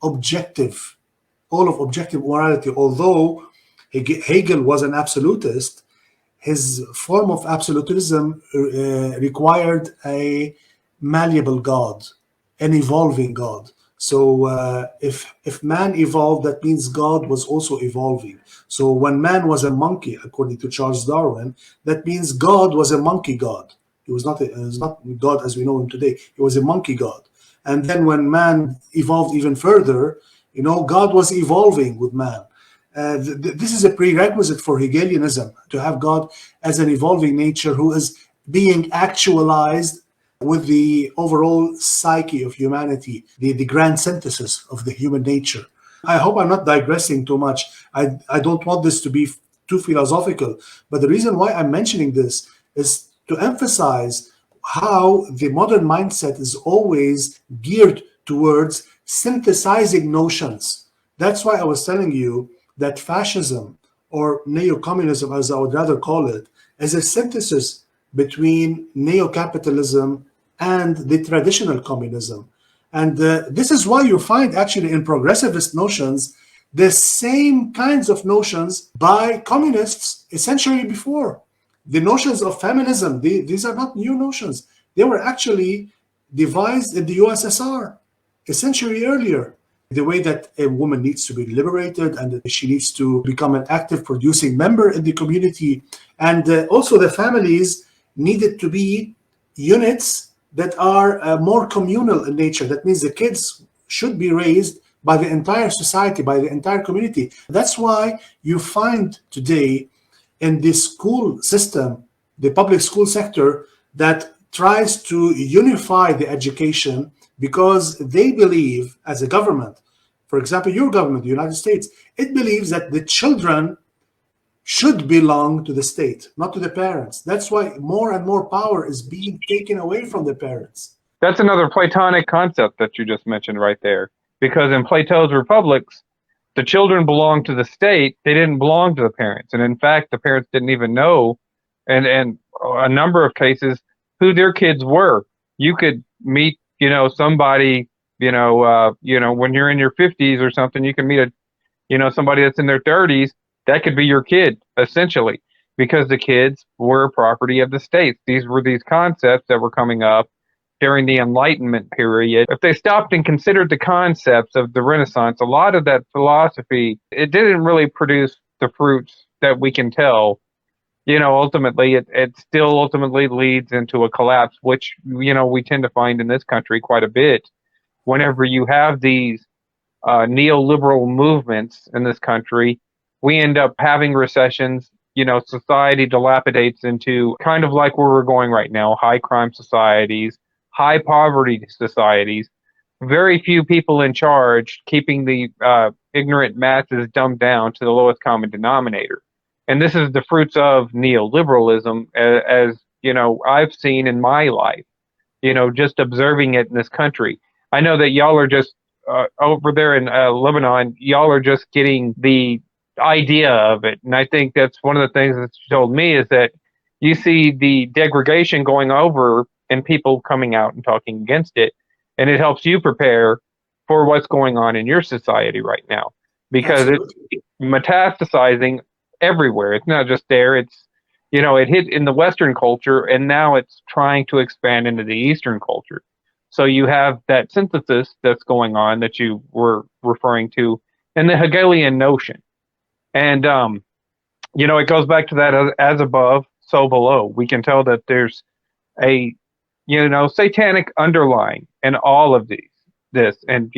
objective, all of objective morality. Although Hegel was an absolutist, his form of absolutism required a malleable God, an evolving God. So if man evolved, that means God was also evolving. So when man was a monkey, according to Charles Darwin, that means God was a monkey God. He was not God as we know him today. He was a monkey God. And then when man evolved even further, God was evolving with man. This is a prerequisite for Hegelianism, to have God as an evolving nature who is being actualized with the overall psyche of humanity, the grand synthesis of the human nature. I hope I'm not digressing too much. I don't want this to be too philosophical, but the reason why I'm mentioning this is to emphasize how the modern mindset is always geared towards synthesizing notions. That's why I was telling you that fascism, or neo-communism as I would rather call it, is a synthesis between neo-capitalism and the traditional communism. And this is why you find actually in progressivist notions the same kinds of notions by communists a century before. The notions of feminism, these are not new notions. They were actually devised in the USSR a century earlier. The way that a woman needs to be liberated and that she needs to become an active producing member in the community. And also the families needed to be units that are more communal in nature. That means the kids should be raised by the entire society, by the entire community. That's why you find today in the school system, the public school sector, that tries to unify the education because they believe, as a government, for example, your government, the United States, it believes that the children should belong to the state, not to the parents. That's why more and more power is being taken away from the parents. That's another Platonic concept that you just mentioned right there. Because in Plato's republics, the children belonged to the state. They didn't belong to the parents. And in fact, the parents didn't even know, and a number of cases, who their kids were. You could meet, somebody, when you're in your 50s or something, you can meet somebody that's in their 30s. That could be your kid, essentially, because the kids were property of the state. These were these concepts that were coming up during the Enlightenment period. If they stopped and considered the concepts of the Renaissance, a lot of that philosophy, it didn't really produce the fruits that we can tell. Ultimately, it still ultimately leads into a collapse, which, we tend to find in this country quite a bit. Whenever you have these neoliberal movements in this country, we end up having recessions. Society dilapidates into kind of like where we're going right now, high crime societies, high poverty societies, very few people in charge, keeping the ignorant masses dumbed down to the lowest common denominator. And this is the fruits of neoliberalism, as I've seen in my life, just observing it in this country. I know that y'all are just over there in Lebanon, y'all are just getting the idea of it. And I think that's one of the things that you told me is that you see the degradation going over and people coming out and talking against it. And it helps you prepare for what's going on in your society right now because Absolutely. it's metastasizing everywhere. It's not just there. It's, it hit in the Western culture and now it's trying to expand into the Eastern culture. So you have that synthesis that's going on that you were referring to in the Hegelian notion. And, it goes back to that as above, so below. We can tell that there's a, satanic underlying in all of this. And,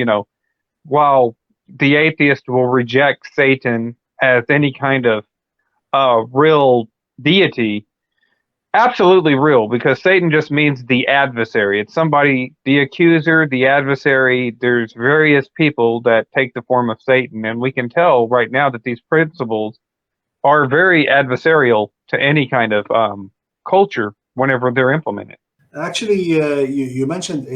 while the atheist will reject Satan as any kind of real deity, absolutely real, because Satan just means the adversary. It's somebody, the accuser, the adversary. There's various people that take the form of Satan, and we can tell right now that these principles are very adversarial to any kind of culture whenever they're implemented. Actually, you mentioned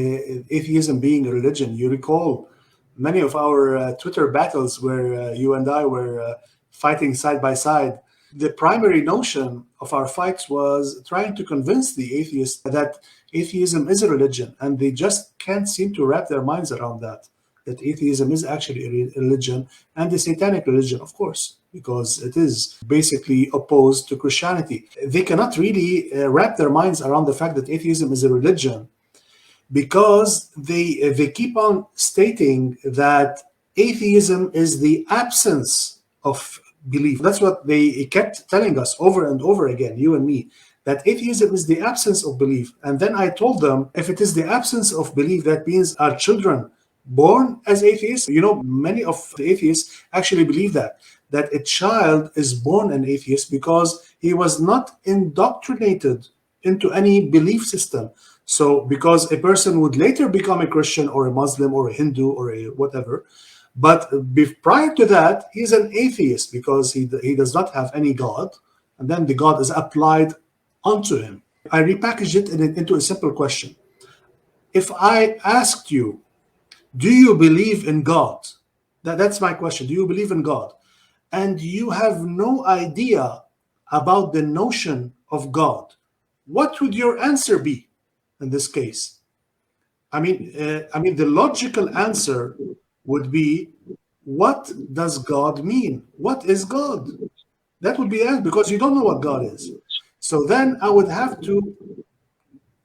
atheism being a religion. You recall many of our Twitter battles where you and I were fighting side by side. The primary notion of our fights was trying to convince the atheists that atheism is a religion, and they just can't seem to wrap their minds around that atheism is actually a religion, and a satanic religion, of course, because it is basically opposed to Christianity. They cannot really wrap their minds around the fact that atheism is a religion because they keep on stating that atheism is the absence of belief. That's what they kept telling us over and over again, you and me, that atheism is the absence of belief. And then I told them, if it is the absence of belief, that means our children born as atheists. Many of the atheists actually believe that a child is born an atheist because he was not indoctrinated into any belief system. So because a person would later become a Christian or a Muslim or a Hindu or a whatever, but prior to that, he's an atheist because he does not have any God, and then the God is applied onto him. I repackaged it into a simple question. If I asked you, do you believe in God? That's my question. Do you believe in God? And you have no idea about the notion of God, what would your answer be in this case? I mean, the logical answer would be, what does God mean? What is God? That would be it, because you don't know what God is. So then I would have to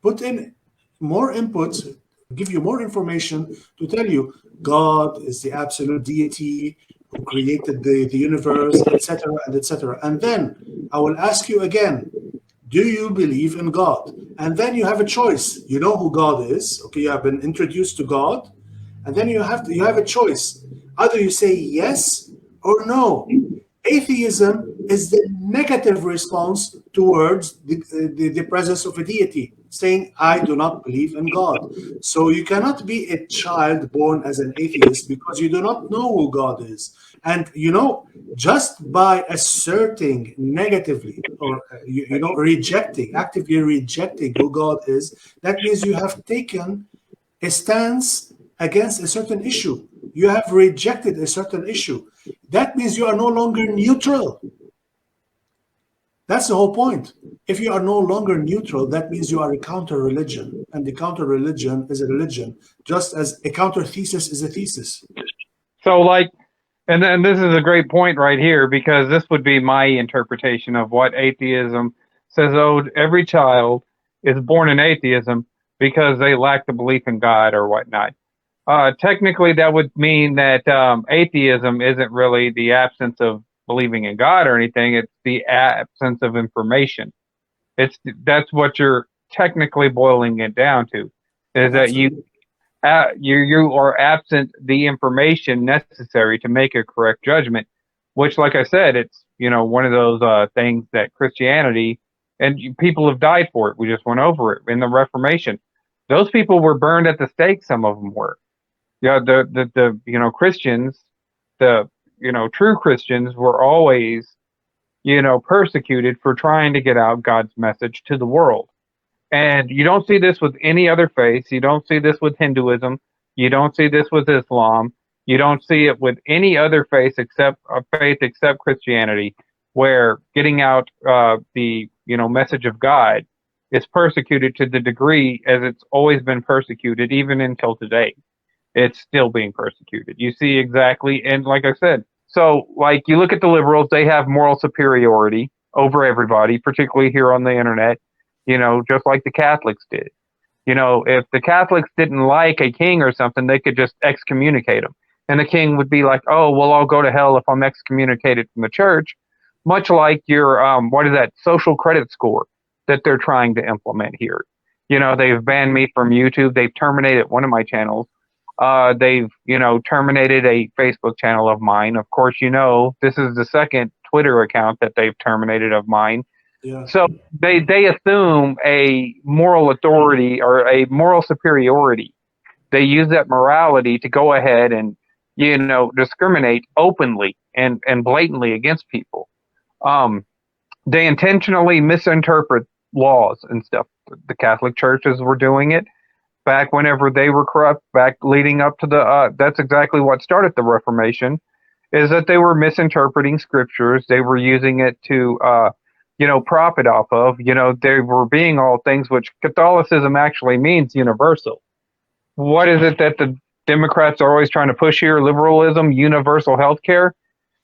put in more inputs, give you more information to tell you God is the absolute deity who created the universe, etc., and etc. And then I will ask you again, do you believe in God? And then you have a choice. You know who God is. Okay, you have been introduced to God, and then you have a choice. Either you say yes or no. Atheism is the negative response towards the presence of a deity, saying, I do not believe in God. So you cannot be a child born as an atheist because you do not know who God is. And, just by asserting negatively or, actively rejecting who God is, that means you have taken a stance against a certain issue. You have rejected a certain issue. That means you are no longer neutral. That's the whole point. If you are no longer neutral, that means you are a counter-religion. And the counter-religion is a religion, just as a counter-thesis is a thesis. So, and then this is a great point right here, because this would be my interpretation of what atheism says. Oh, every child is born in atheism because they lack the belief in God or whatnot. Technically, that would mean that atheism isn't really the absence of believing in God or anything. It's the absence of information. That's what you're technically boiling it down to, is that you are absent the information necessary to make a correct judgment. Which, like I said, it's one of those things that Christianity, and people have died for it. We just went over it in the Reformation. Those people were burned at the stake. Some of them were. Yeah, the Christians, the true Christians were always persecuted for trying to get out God's message to the world. And you don't see this with any other faith. You don't see this with Hinduism. You don't see this with Islam. You don't see it with any other faith except Christianity, where getting out the message of God is persecuted to the degree as it's always been persecuted, even until today. It's still being persecuted. You see exactly, and like I said, so like you look at the liberals, they have moral superiority over everybody, particularly here on the internet, just like the Catholics did. If the Catholics didn't like a king or something, they could just excommunicate him. And the king would be like, oh, well, I'll go to hell if I'm excommunicated from the church, much like your, what is that, social credit score that they're trying to implement here. They've banned me from YouTube. They've terminated one of my channels. They've, terminated a Facebook channel of mine. Of course, this is the second Twitter account that they've terminated of mine. Yeah. So they assume a moral authority or a moral superiority. They use that morality to go ahead and, discriminate openly and blatantly against people. They intentionally misinterpret laws and stuff. The Catholic churches were doing it back whenever they were corrupt, back leading up to that's exactly what started the Reformation, is that they were misinterpreting scriptures. They were using it to, profit off of. They were being all things, which Catholicism actually means universal. What is it that the Democrats are always trying to push here? Liberalism, universal health care.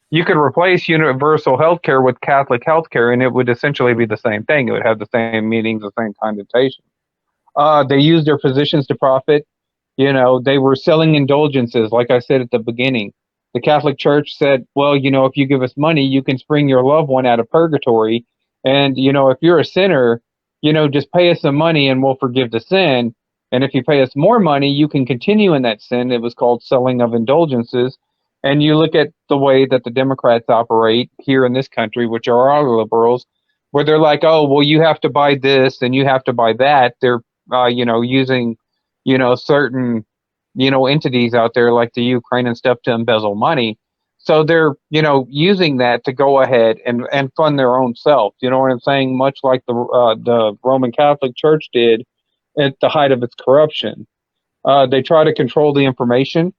You could replace universal health care with Catholic health care, and it would essentially be the same thing. It would have the same meanings, the same connotation. They used their positions to profit. They were selling indulgences, like I said at the beginning. The Catholic Church said, well, if you give us money, you can spring your loved one out of purgatory. And, if you're a sinner, just pay us some money and we'll forgive the sin. And if you pay us more money, you can continue in that sin. It was called selling of indulgences. And you look at the way that the Democrats operate here in this country, which are all liberals, where they're like, oh, well, you have to buy this and you have to buy that. They're, using, certain, entities out there like the Ukraine and stuff to embezzle money. So they're, using that to go ahead and fund their own self. You know what I'm saying? Much like the Roman Catholic Church did at the height of its corruption. They try to control the information.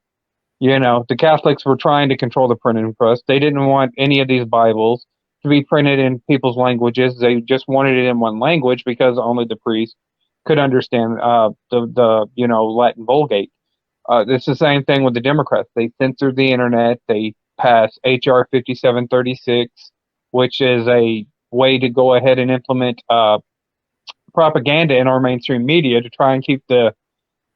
The Catholics were trying to control the printing press. They didn't want any of these Bibles to be printed in people's languages. They just wanted it in one language because only the priest could understand the Latin Vulgate. It's the same thing with the Democrats. They censored the internet. They passed H.R. 5736, which is a way to go ahead and implement propaganda in our mainstream media to try and keep the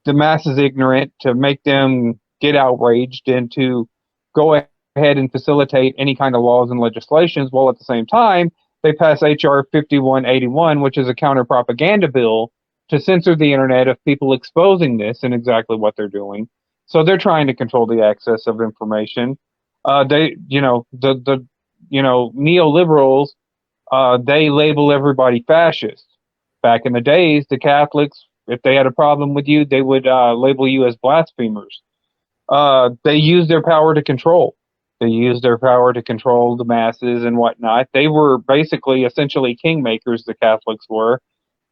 masses ignorant, to make them get outraged, and to go ahead and facilitate any kind of laws and legislations, while at the same time they pass H.R. 5181, which is a counter-propaganda bill to censor the internet of people exposing this and exactly what they're doing. So they're trying to control the access of information. The neoliberals, they label everybody fascist. Back in the days, the Catholics, if they had a problem with you, they would label you as blasphemers. They use their power to control. They use their power to control the masses and whatnot. They were basically essentially kingmakers, the Catholics were.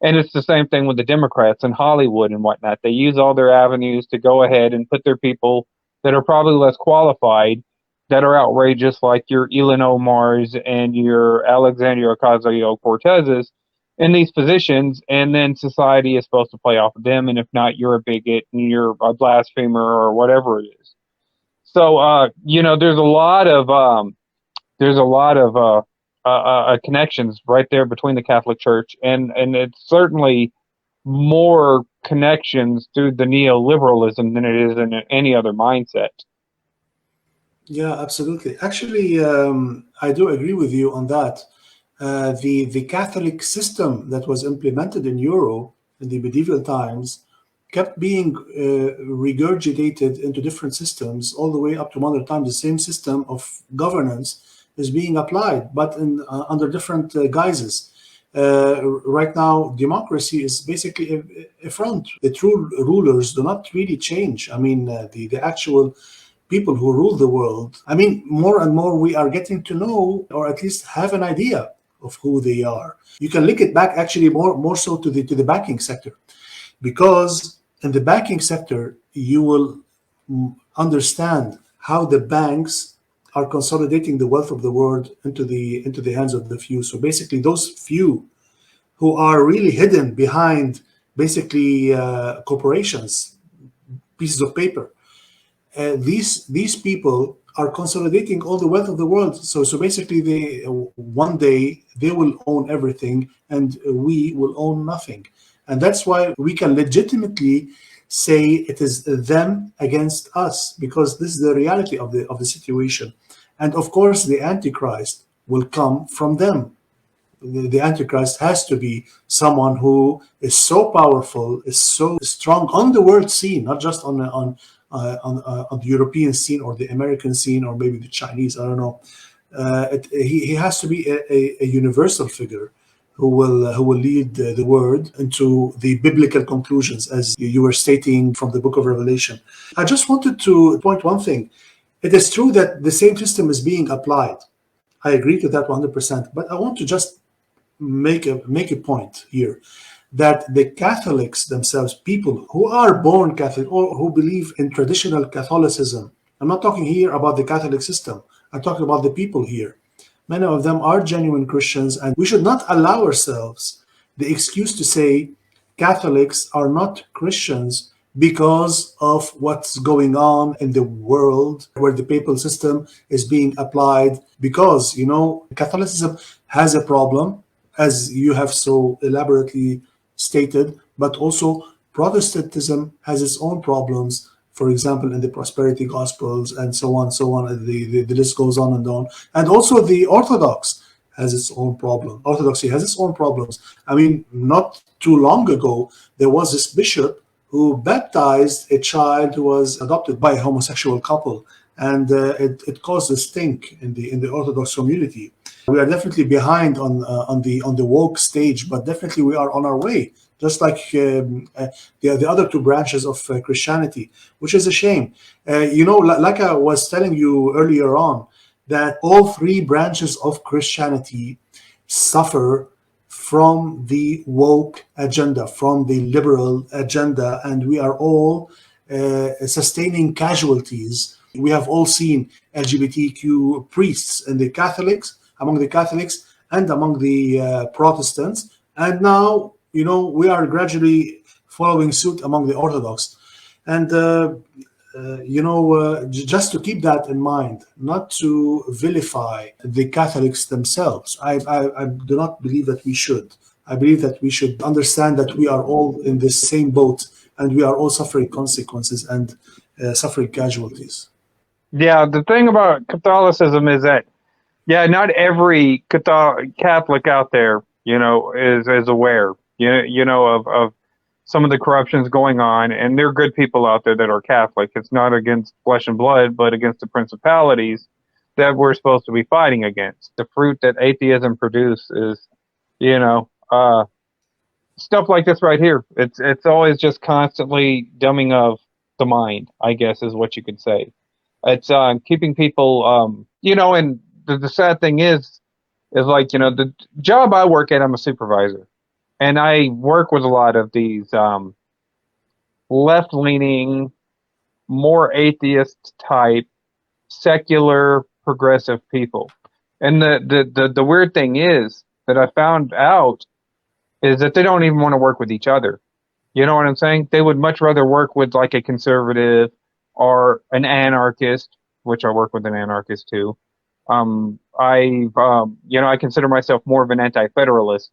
And it's the same thing with the Democrats in Hollywood and whatnot. They use all their avenues to go ahead and put their people that are probably less qualified, that are outrageous, like your Ilhan Omars and your Alexandria Ocasio-Cortezes, in these positions, and then society is supposed to play off of them, and if not, you're a bigot and you're a blasphemer or whatever it is. So, there's a lot of connections right there between the Catholic Church, and it's certainly more connections through the neoliberalism than it is in any other mindset. Yeah, absolutely. Actually, I do agree with you on that. The Catholic system that was implemented in Europe in the medieval times kept being regurgitated into different systems all the way up to modern times. The same system of governance is being applied, but under different guises. Right now, democracy is basically a front. The true rulers do not really change. I mean, the actual people who rule the world, I mean, more and more we are getting to know, or at least have an idea of who they are. You can link it back actually more so to the banking sector, because In the banking sector, you will understand how the banks are consolidating the wealth of the world into the hands of the few. So basically, those few who are really hidden behind basically corporations, pieces of paper. These people are consolidating all the wealth of the world. So basically, they one day they will own everything, and we will own nothing. And that's why we can legitimately say it is them against us, because this is the reality of the situation. And of course, the Antichrist will come from them. The Antichrist has to be someone who is so powerful, is so strong on the world scene, not just on the European scene or the American scene or maybe the Chinese. I don't know. He has to be a universal figure who will lead the world into the biblical conclusions, as you were stating from the book of Revelation. I just wanted to point one thing. It is true that the same system is being applied. I agree to that 100%. But I want to just make a point here that the Catholics themselves, people who are born Catholic or who believe in traditional Catholicism, I'm not talking here about the Catholic system, I'm talking about the people here. Many of them are genuine Christians, and we should not allow ourselves the excuse to say Catholics are not Christians because of what's going on in the world where the papal system is being applied. Because, Catholicism has a problem, as you have so elaborately stated, but also Protestantism has its own problems, for example, in the prosperity gospels and so on, so on. The list goes on and on. And also the Orthodox has its own problem. Orthodoxy has its own problems. I mean, not too long ago, there was this bishop who baptized a child who was adopted by a homosexual couple. And it caused a stink in the Orthodox community. We are definitely behind on the woke stage, but definitely we are on our way, just like the other two branches of Christianity, which is a shame. Like I was telling you earlier on, that all three branches of Christianity suffer from the woke agenda, from the liberal agenda, and we are all sustaining casualties. We have all seen LGBTQ priests in the Catholics, among the Catholics and among the Protestants. And now, we are gradually following suit among the Orthodox. And, just to keep that in mind, not to vilify the Catholics themselves. I do not believe that we should. I believe that we should understand that we are all in the same boat, and we are all suffering consequences and suffering casualties. Yeah, the thing about Catholicism is that, not every Catholic out there, is aware, of some of the corruptions going on, and there are good people out there that are Catholic. It's not against flesh and blood, but against the principalities that we're supposed to be fighting against. The fruit that atheism produces is, stuff like this right here. It's always just constantly dumbing of the mind, I guess, is what you could say. It's keeping people, and the sad thing is like, the job I work at, I'm a supervisor. And I work with a lot of these left-leaning, more atheist type, secular, progressive people. And the weird thing is that I found out is that they don't even want to work with each other. You know what I'm saying? They would much rather work with like a conservative or an anarchist, which I work with an anarchist too. I consider myself more of an anti-federalist.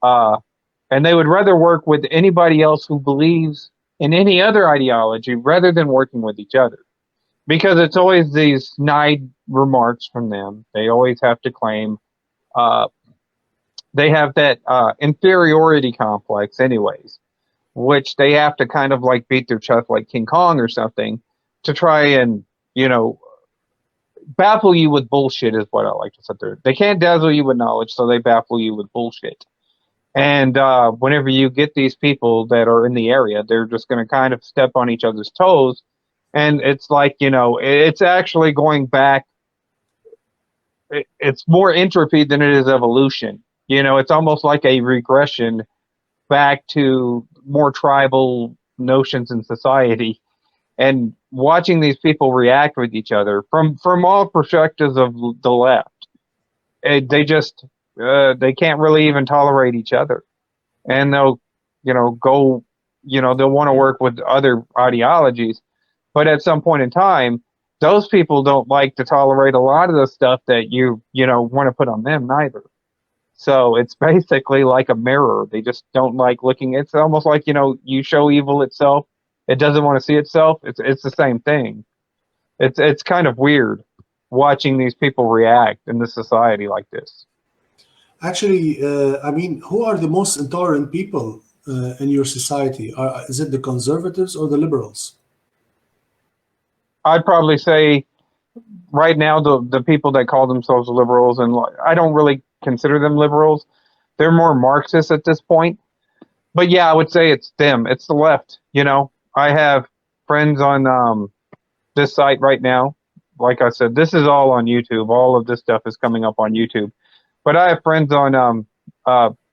And they would rather work with anybody else who believes in any other ideology rather than working with each other. Because it's always these snide remarks from them. They always have to claim they have that inferiority complex anyways, which they have to kind of like beat their chest like King Kong or something to try and, baffle you with bullshit is what I like to say there. They can't dazzle you with knowledge, so they baffle you with bullshit. And whenever you get these people that are in the area, they're just going to kind of step on each other's toes. And it's like, it's actually going back. It's more entropy than it is evolution. It's almost like a regression back to more tribal notions in society, and watching these people react with each other from all perspectives of the left, they just they can't really even tolerate each other, and they'll go they'll want to work with other ideologies, but at some point in time, those people don't like to tolerate a lot of the stuff that you want to put on them neither. So it's basically like a mirror. They just don't like looking. It's almost like you show evil itself. It doesn't want to see itself. It's the same thing. It's kind of weird watching these people react in this society like this. Actually, I mean, who are the most intolerant people in your society? Is it the conservatives or the liberals? I'd probably say right now the people that call themselves liberals, and I don't really consider them liberals. They're more Marxist at this point. But yeah, I would say it's them. It's the left. I have friends on this site right now. Like I said, this is all on YouTube. All of this stuff is coming up on YouTube. But I have friends on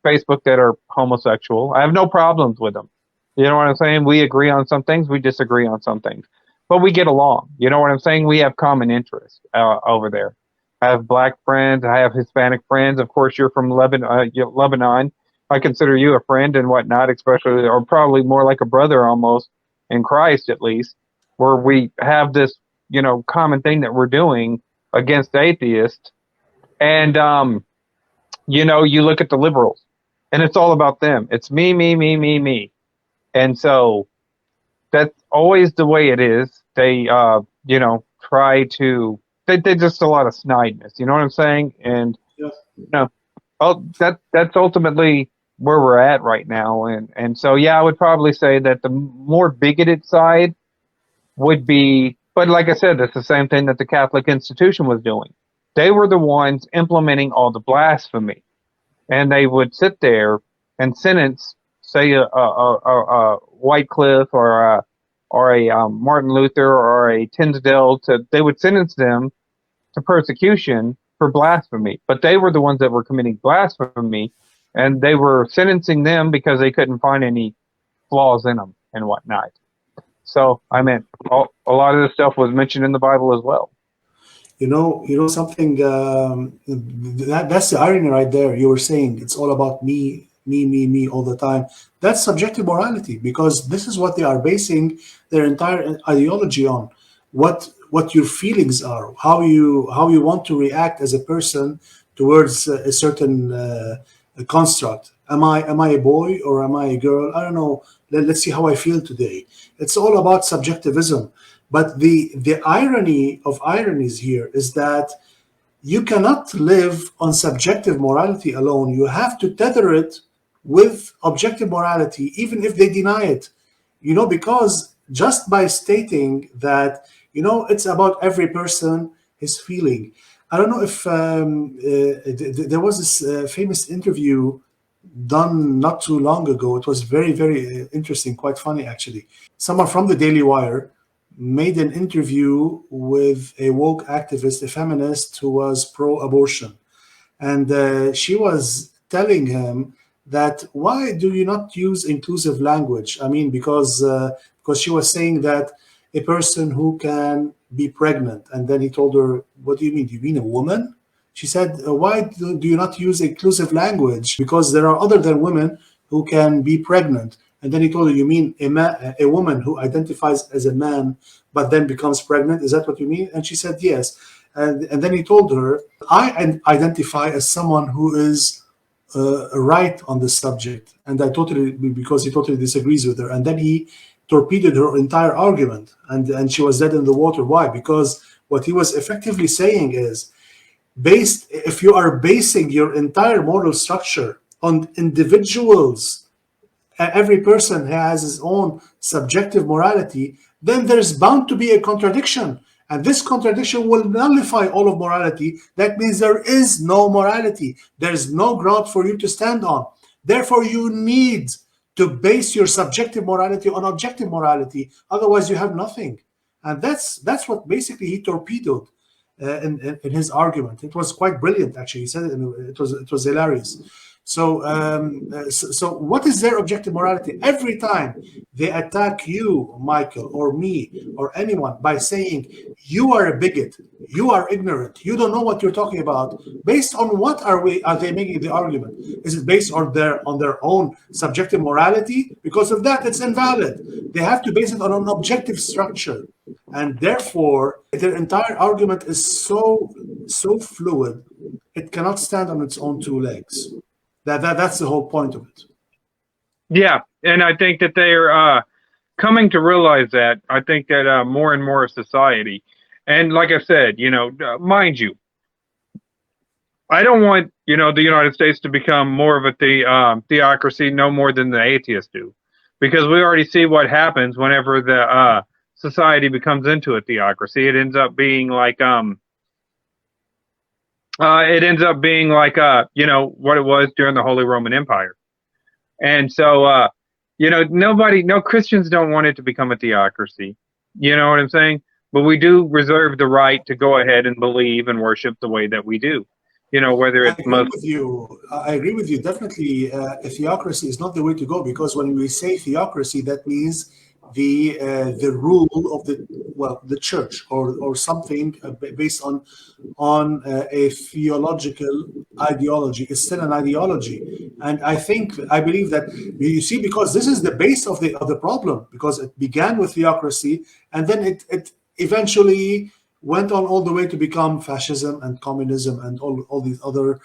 Facebook that are homosexual. I have no problems with them. You know what I'm saying? We agree on some things. We disagree on some things. But we get along. You know what I'm saying? We have common interests over there. I have black friends. I have Hispanic friends. Of course, you're from Lebanon. I consider you a friend and whatnot, especially, or probably more like a brother almost, in Christ at least, where we have this, common thing that we're doing against atheists. And, you look at the liberals, and it's all about them. It's me, me, me, me, me. And so that's always the way it is. They, try to, they just a lot of snideness. You know what I'm saying? And, Yeah. that's ultimately where we're at right now. And so, yeah, I would probably say that the more bigoted side would be, but like I said, it's the same thing that the Catholic institution was doing. They were the ones implementing all the blasphemy, and they would sit there and sentence, say, a Wycliffe or a Martin Luther or a Tyndale. They would sentence them to persecution for blasphemy, but they were the ones that were committing blasphemy, and they were sentencing them because they couldn't find any flaws in them and whatnot. So, I mean, a lot of this stuff was mentioned in the Bible as well. You know something. That's the irony right there. You were saying it's all about me, me, me, me all the time. That's subjective morality, because this is what they are basing their entire ideology on. What your feelings are, how you want to react as a person towards a certain construct. Am I a boy or am I a girl? I don't know. Let's see how I feel today. It's all about subjectivism. But the irony of ironies here is that you cannot live on subjective morality alone. You have to tether it with objective morality, even if they deny it. Because just by stating that, it's about every person, his feeling. I don't know if there was this famous interview done not too long ago. It was very, very interesting, quite funny, actually. Someone from the Daily Wire made an interview with a woke activist, a feminist who was pro-abortion. And she was telling him that, why do you not use inclusive language? I mean, because she was saying that a person who can be pregnant. And then he told her, what do you mean? Do you mean a woman? She said, why do you not use inclusive language? Because there are other than women who can be pregnant. And then he told her, you mean a woman who identifies as a man but then becomes pregnant? Is that what you mean? And she said, yes. And then he told her, I identify as someone who is right on this subject. And because he totally disagrees with her. And then he torpedoed her entire argument. And she was dead in the water. Why? Because what he was effectively saying is, if you are basing your entire moral structure on individuals, every person has his own subjective morality, then there's bound to be a contradiction. And this contradiction will nullify all of morality. That means there is no morality. There's no ground for you to stand on. Therefore, you need to base your subjective morality on objective morality. Otherwise, you have nothing. And that's what basically he torpedoed in his argument. It was quite brilliant, actually. He said it was hilarious. So what is their objective morality? Every time they attack you, Michael, or me, or anyone by saying you are a bigot, you are ignorant, you don't know what you're talking about. Based on what are they making the argument? Is it based on their own subjective morality? Because of that, it's invalid. They have to base it on an objective structure, and therefore their entire argument is so fluid, it cannot stand on its own two legs. That's the whole point of it. Yeah, and I think that they are coming to realize that. I think that more and more of society, and like I said, mind you, I don't want the United States to become more of a theocracy, no more than the atheists do, because we already see what happens whenever the society becomes into a theocracy. It ends up being like what it was during the Holy Roman Empire. And so, no Christians don't want it to become a theocracy. You know what I'm saying? But we do reserve the right to go ahead and believe and worship the way that we do. Whether it's I agree with you. Definitely, a theocracy is not the way to go, because when we say theocracy, that means the rule of the church or something based on a theological ideology. It's still an ideology, and I believe that, you see, because this is the base of the problem, because it began with theocracy, and then it eventually went on all the way to become fascism and communism and all these other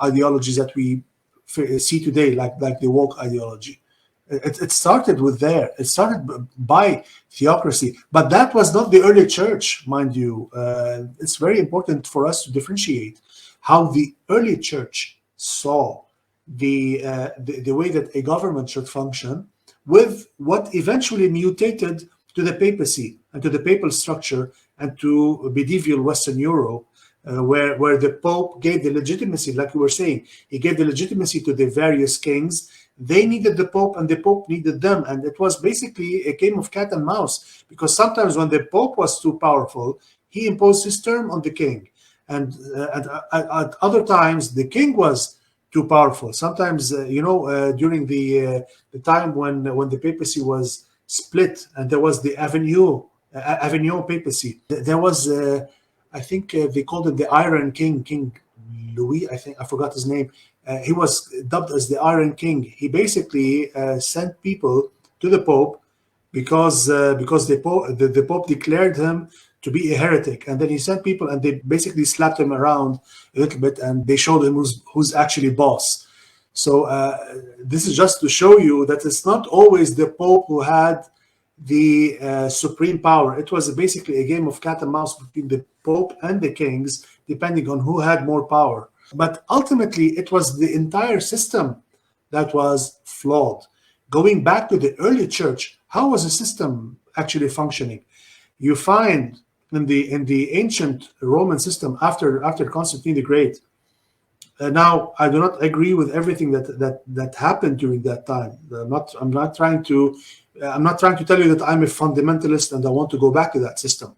ideologies that we see today, like the woke ideology. It started with there. It started by theocracy, but that was not the early church, mind you. It's very important for us to differentiate how the early church saw the way that a government should function, with what eventually mutated to the papacy and to the papal structure and to medieval Western Europe, where the Pope gave the legitimacy, like you were saying, he gave the legitimacy to the various kings. They needed the Pope and the Pope needed them. And it was basically a game of cat and mouse, because sometimes when the Pope was too powerful, he imposed his term on the king. And at other times, the king was too powerful. Sometimes, during the time when the papacy was split and there was the Avignon papacy, there was, I think they called it the Iron King, King Louis, I forgot his name. He was dubbed as the Iron King. He basically sent people to the Pope because the Pope declared him to be a heretic, and then he sent people and they basically slapped him around a little bit, and they showed him who's actually boss. So this is just to show you that it's not always the Pope who had the supreme power. It was basically a game of cat and mouse between the Pope and the kings, depending on who had more power. But ultimately, it was the entire system that was flawed. Going back to the early church, how was the system actually functioning? You find in the ancient Roman system after Constantine the Great. Now, I do not agree with everything that happened during that time. I'm not trying to tell you that I'm a fundamentalist and I want to go back to that system.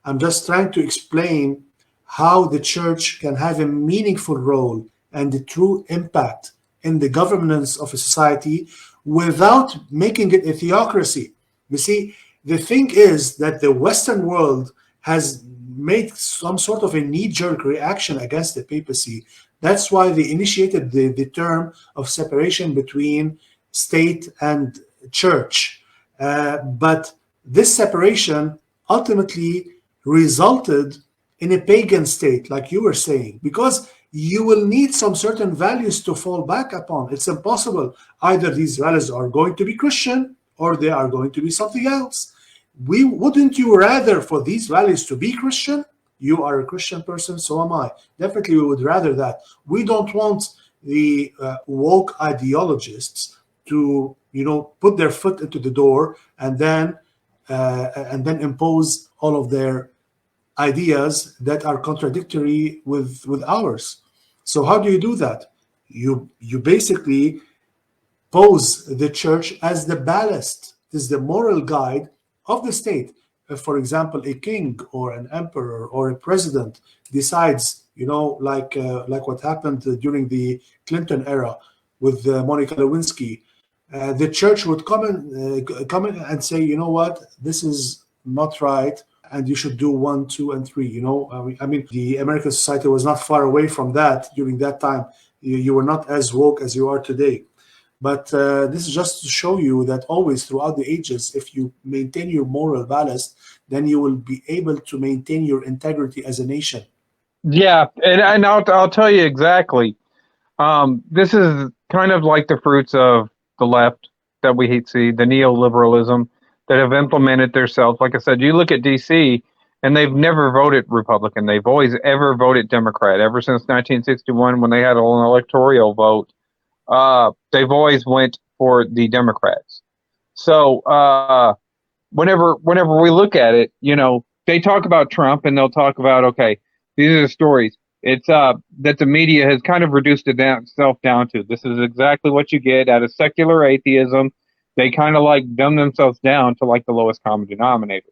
I'm just trying to explain how the church can have a meaningful role and the true impact in the governance of a society without making it a theocracy. You see, the thing is that the Western world has made some sort of a knee-jerk reaction against the papacy. That's why they initiated the term of separation between state and church. But this separation ultimately resulted in a pagan state, like you were saying, because you will need some certain values to fall back upon. It's impossible. Either these values are going to be Christian or they are going to be something else. Wouldn't you rather for these values to be Christian? You are a Christian person, so am I. Definitely we would rather that. We don't want the woke ideologists to, put their foot into the door and then impose all of their ideas that are contradictory with ours. So how do you do that? You basically pose the church as the ballast. This is the moral guide of the state. If, for example, a king or an emperor or a president decides like what happened during the Clinton era with Monica Lewinsky. The church would come in and say, you know what, this is not right, and you should do one, two, and three. I mean, the American society was not far away from that during that time. You were not as woke as you are today. But this is just to show you that always throughout the ages, if you maintain your moral ballast, then you will be able to maintain your integrity as a nation. Yeah, and I'll tell you exactly. This is kind of like the fruits of the left that we see, the neoliberalism that have implemented themselves. Like I said, you look at DC, and they've never voted Republican. They've always ever voted Democrat ever since 1961 when they had an electoral vote. They've always went for the Democrats. So whenever we look at it, they talk about Trump and they'll talk about, okay, these are the stories. It's that the media has kind of reduced itself down to. This is exactly what you get out of secular atheism. They kind of like dumb themselves down to like the lowest common denominator.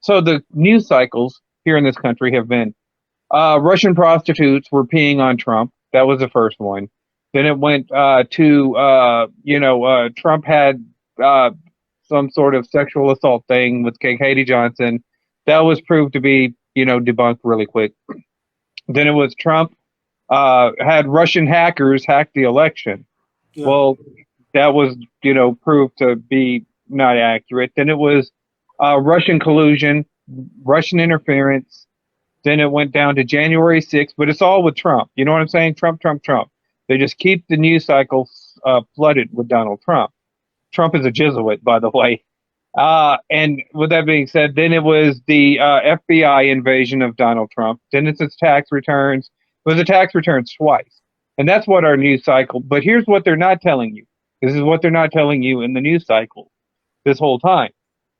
So the news cycles here in this country have been Russian prostitutes were peeing on Trump. That was the first one. Then it went to Trump had some sort of sexual assault thing with Katie Johnson. That was proved to be debunked really quick. Then it was Trump had Russian hackers hack the election. Yeah. Well, that was proved to be not accurate. Then it was Russian collusion, Russian interference. Then it went down to January 6th, but it's all with Trump. You know what I'm saying? Trump, Trump, Trump. They just keep the news cycle flooded with Donald Trump. Trump is a Jesuit, by the way. And with that being said, then it was the FBI invasion of Donald Trump. Then it's his tax returns. It was the tax returns twice. And that's what our news cycle. But here's what they're not telling you. This is what they're not telling you in the news cycle this whole time.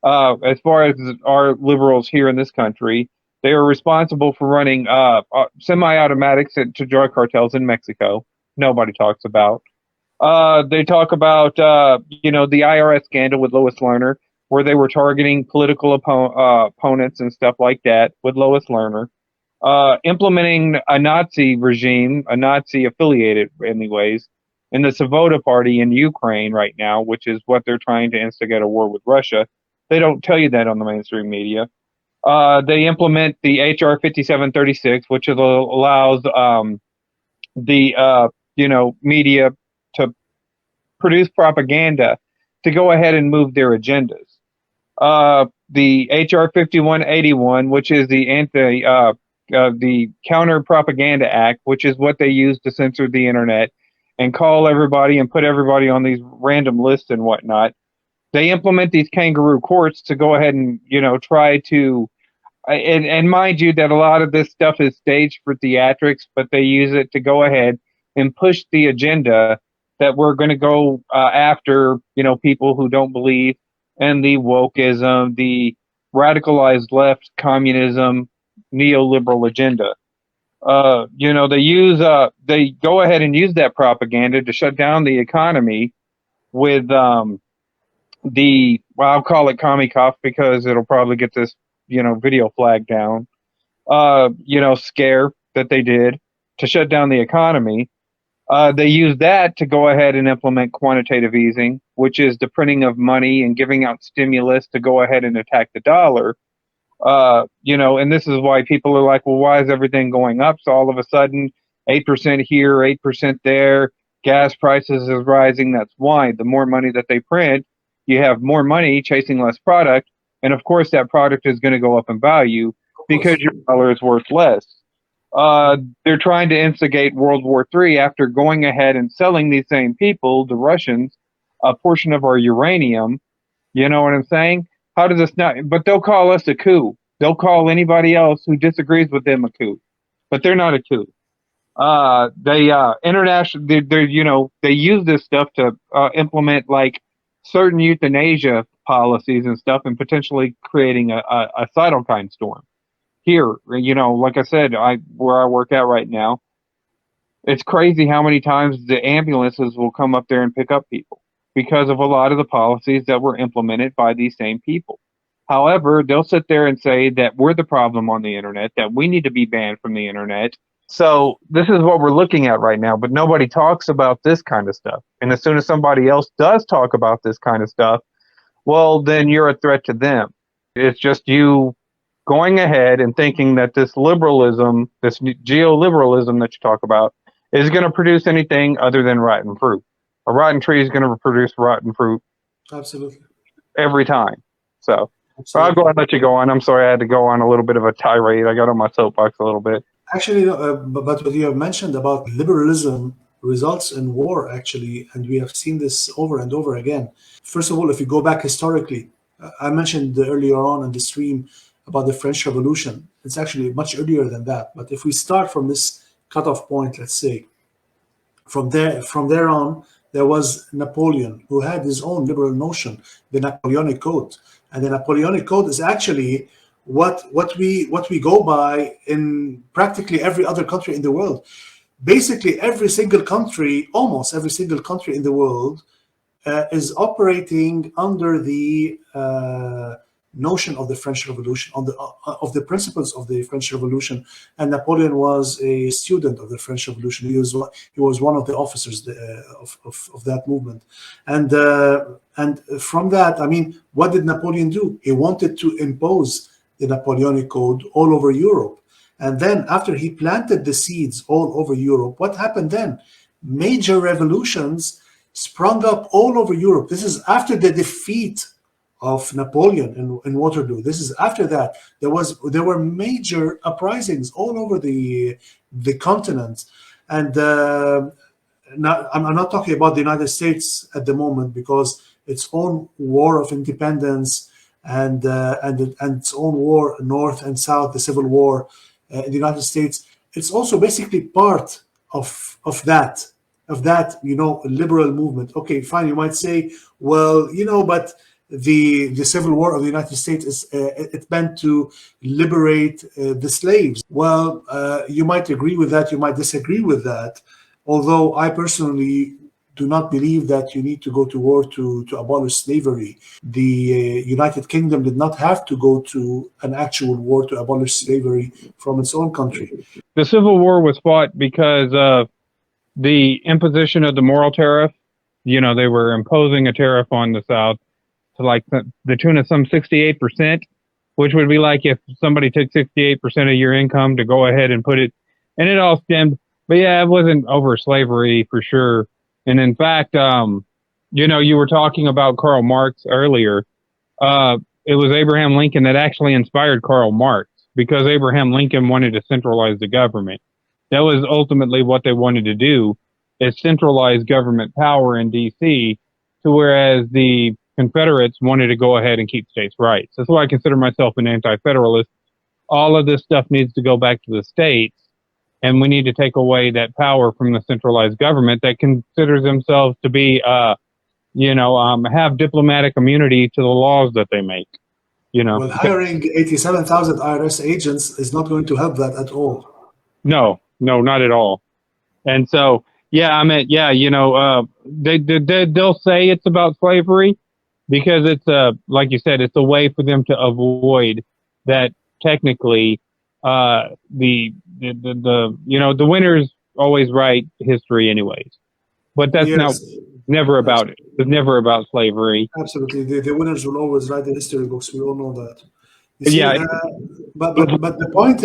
As far as our liberals here in this country, they are responsible for running semi-automatics to drug cartels in Mexico. Nobody talks about. They talk about, the IRS scandal with Lois Lerner, where they were targeting political opponents and stuff like that with Lois Lerner. Implementing a Nazi regime, a Nazi affiliated anyways, in the Svoboda party in Ukraine right now, which is what they're trying to instigate a war with Russia. They don't tell you that on the mainstream media. They implement the HR 5736, which allows the media to produce propaganda to go ahead and move their agendas. The HR 5181, which is the Counter Propaganda Act, which is what they use to censor the internet and call everybody and put everybody on these random lists and whatnot. They implement these kangaroo courts to go ahead and try to. And mind you that a lot of this stuff is staged for theatrics, but they use it to go ahead and push the agenda that we're going to go after, people who don't believe in the wokeism, the radicalized left, communism, neoliberal agenda. They go ahead and use that propaganda to shut down the economy with I'll call it commie cough because it'll probably get this video flag down, scare that they did to shut down the economy. They use that to go ahead and implement quantitative easing, which is the printing of money and giving out stimulus to go ahead and attack the dollar. And this is why people are like, well, why is everything going up? So all of a sudden, 8% here, 8% there, gas prices is rising. That's why the more money that they print, you have more money chasing less product. And of course, that product is going to go up in value because your dollar is worth less. They're trying to instigate World War III after going ahead and selling these same people, the Russians, a portion of our uranium. You know what I'm saying? How does this not? But they'll call us a coup. They'll call anybody else who disagrees with them a coup. But they're not a coup. They use this stuff to implement like certain euthanasia policies and stuff, and potentially creating a cytokine storm. Here, like I said, where I work out right now, it's crazy how many times the ambulances will come up there and pick up people because of a lot of the policies that were implemented by these same people. However, they'll sit there and say that we're the problem on the internet, that we need to be banned from the internet, So this is what we're looking at right now, but nobody talks about this kind of stuff. And as soon as somebody else does talk about this kind of stuff, well, then you're a threat to them. It's just you going ahead and thinking that this liberalism, this geoliberalism that you talk about, is going to produce anything other than rotten fruit. A rotten tree is going to produce rotten fruit. Absolutely. Every time. So Absolutely. I'll go ahead and let you go on. I'm sorry I had to go on a little bit of a tirade. I got on my soapbox a little bit. Actually, but what you have mentioned about liberalism results in war, actually, and we have seen this over and over again. First of all, if you go back historically, I mentioned earlier on in the stream about the French Revolution. It's actually much earlier than that. But if we start from this cutoff point, let's say, from there on, there was Napoleon, who had his own liberal notion, the Napoleonic Code. And the Napoleonic Code is actually what we go by in practically every other country in the world. Basically, almost every single country in the world is operating under the notion of the French Revolution, of the principles of the French Revolution. And Napoleon was a student of the French Revolution. He was one of the officers of that movement. And from that, I mean, what did Napoleon do? He wanted to impose the Napoleonic Code all over Europe. And then after he planted the seeds all over Europe, what happened then? Major revolutions sprung up all over Europe. This is after the defeat of Napoleon in Waterloo. This is after that. There were major uprisings all over the continent. And now I'm not talking about the United States at the moment, because its own war of independence and its own war, North and South, the Civil War in the United States, it's also basically part of that, liberal movement. Okay, fine. You might say, well, but the Civil War of the United States is it meant to liberate the slaves. Well, you might agree with that. You might disagree with that. Although I personally do not believe that you need to go to war to abolish slavery. The United Kingdom did not have to go to an actual war to abolish slavery from its own country. The Civil War was fought because of the imposition of the moral tariff. They were imposing a tariff on the South to like the tune of some 68%, which would be like if somebody took 68% of your income to go ahead and put it, and it all stemmed. But yeah, it wasn't over slavery for sure. And in fact, you were talking about Karl Marx earlier. It was Abraham Lincoln that actually inspired Karl Marx, because Abraham Lincoln wanted to centralize the government. That was ultimately what they wanted to do, is centralize government power in D.C., to whereas the Confederates wanted to go ahead and keep states' rights. That's why I consider myself an anti-federalist. All of this stuff needs to go back to the states. And we need to take away that power from the centralized government that considers themselves to be, have diplomatic immunity to the laws that they make. Well, hiring 87,000 IRS agents is not going to help that at all. No, not at all. And so, they'll say it's about slavery because it's like you said, it's a way for them to avoid that technically. The winners always write history anyways, but that's never about it. It's never about slavery. Absolutely, the winners will always write the history books. We all know that. But the point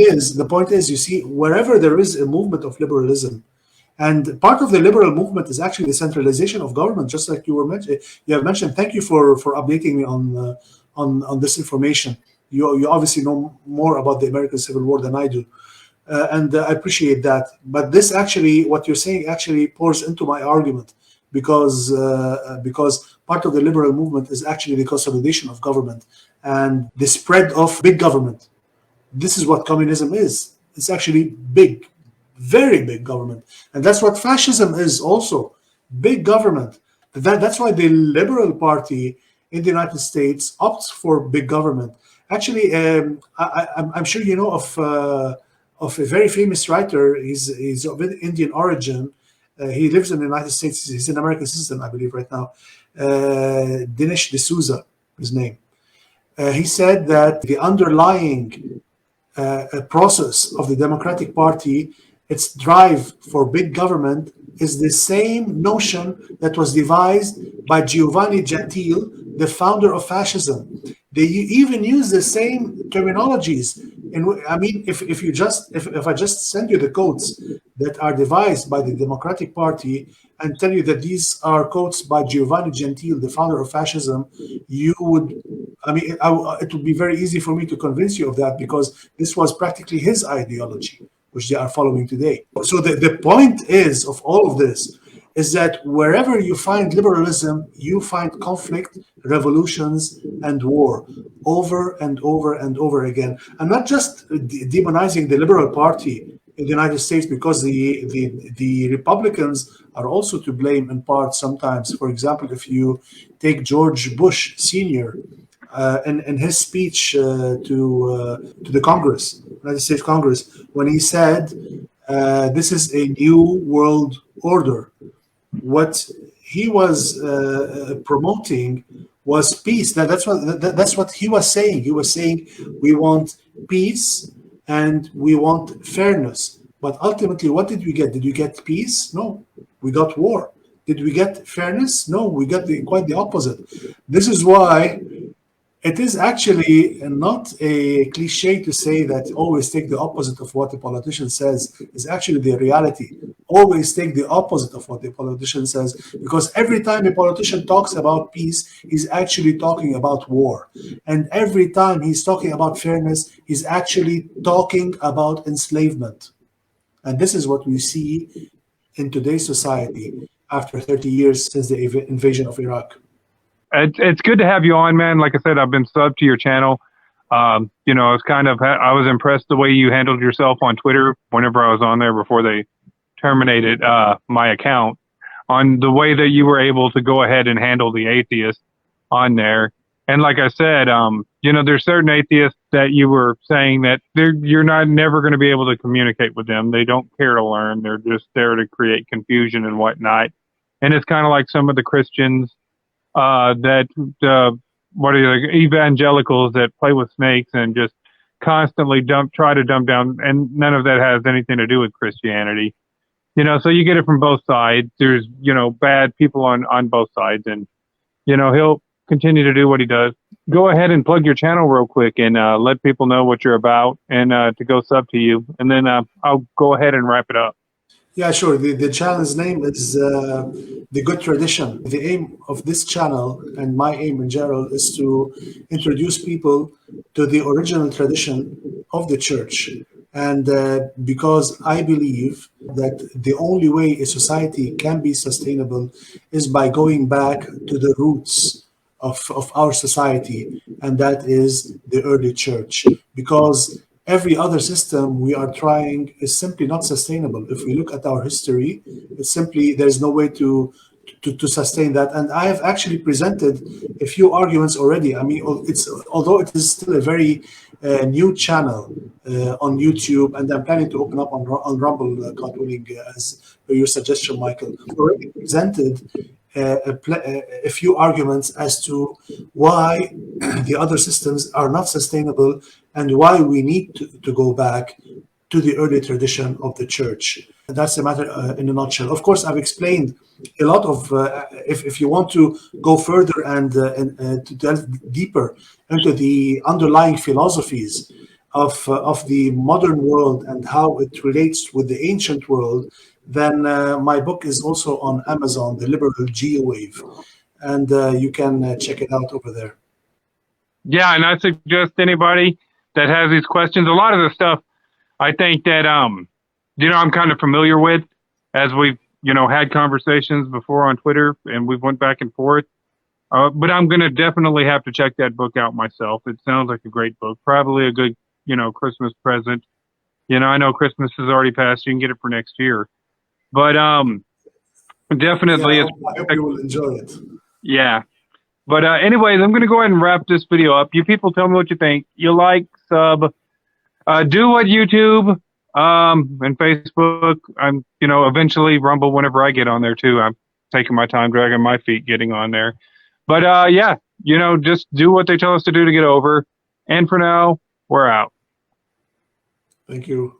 is, you see, wherever there is a movement of liberalism, and part of the liberal movement is actually the centralization of government, just like you have mentioned. Thank you for updating me on this information. You obviously know more about the American Civil War than I do, and I appreciate that. But this actually, what you're saying actually pours into my argument, because part of the liberal movement is actually the consolidation of government and the spread of big government. This is what communism is. It's actually big, very big government. And that's what fascism is also, big government. That's why the Liberal Party in the United States opts for big government. Actually, I'm sure you know of a very famous writer. He's of Indian origin. He lives in the United States. He's an American citizen, I believe, right now. Dinesh D'Souza, his name. He said that the underlying process of the Democratic Party its drive for big government is the same notion that was devised by Giovanni Gentile, the founder of fascism. They even use the same terminologies. I mean, if I just send you the quotes that are devised by the Democratic Party and tell you that these are quotes by Giovanni Gentile, the founder of fascism, you would, I mean, it would be very easy for me to convince you of that, because this was practically his ideology, which they are following today. So the point is of all of this is that wherever you find liberalism, you find conflict, revolutions, and war over and over and over again. I'm not just demonizing the Liberal Party in the United States, because the Republicans are also to blame in part sometimes. For example, if you take George Bush Sr., in his speech to the Congress, United States Congress, when he said, this is a new world order, what he was promoting was peace. That's what he was saying. He was saying we want peace and we want fairness. But ultimately, what did we get? Did we get peace? No, we got war. Did we get fairness? No, we got quite the opposite. This is why it is actually not a cliche to say that always take the opposite of what the politician says. Is actually the reality. Always take the opposite of what the politician says, because every time a politician talks about peace, he's actually talking about war. And every time he's talking about fairness, he's actually talking about enslavement. And this is what we see in today's society after 30 years since the invasion of Iraq. It's good to have you on, man. Like I said, I've been subbed to your channel. You know, I was impressed the way you handled yourself on Twitter whenever I was on there before they terminated my account, on the way that you were able to go ahead and handle the atheists on there. And like I said, you know, there's certain atheists that you were saying that you're never going to be able to communicate with them. They don't care to learn. They're just there to create confusion and whatnot. And it's kind of like some of the Christians evangelicals that play with snakes and just constantly try to dumb down, and none of that has anything to do with Christianity. You know, so you get it from both sides. There's, you know, bad people on both sides, and, you know, he'll continue to do what he does. Go ahead and plug your channel real quick and let people know what you're about, and to go sub to you, and then I'll go ahead and wrap it up. Yeah, sure. The channel's name is The Good Tradition. The aim of this channel, and my aim in general, is to introduce people to the original tradition of the church. And because I believe that the only way a society can be sustainable is by going back to the roots of our society, and that is the early church. Because every other system we are trying is simply not sustainable. If we look at our history, it's simply, there's no way to sustain that. And I have actually presented a few arguments already. I mean, although it is still a very new channel on YouTube, and I'm planning to open up on Rumble, God willing, as per your suggestion, Michael. I've already presented a few arguments as to why the other systems are not sustainable and why we need to go back to the early tradition of the church. And that's the matter in a nutshell. Of course, I've explained a lot of, if you want to go further and to delve deeper into the underlying philosophies of the modern world and how it relates with the ancient world, then my book is also on Amazon, The Liberal GeoWave, and you can check it out over there. Yeah, and I suggest anybody that has these questions, a lot of the stuff I think that, you know, I'm kind of familiar with, as we've, you know, had conversations before on Twitter, and we've went back and forth. But I'm going to definitely have to check that book out myself. It sounds like a great book, probably a good, you know, Christmas present. You know, I know Christmas has already passed. You can get it for next year. But definitely, yeah, I hope you will enjoy it. Yeah. But anyways, I'm going to go ahead and wrap this video up. You people tell me what you think. You like, sub, do what YouTube and Facebook. I'm, you know, eventually Rumble whenever I get on there too. I'm taking my time, dragging my feet, getting on there. But yeah, you know, just do what they tell us to do to get over. And for now, we're out. Thank you.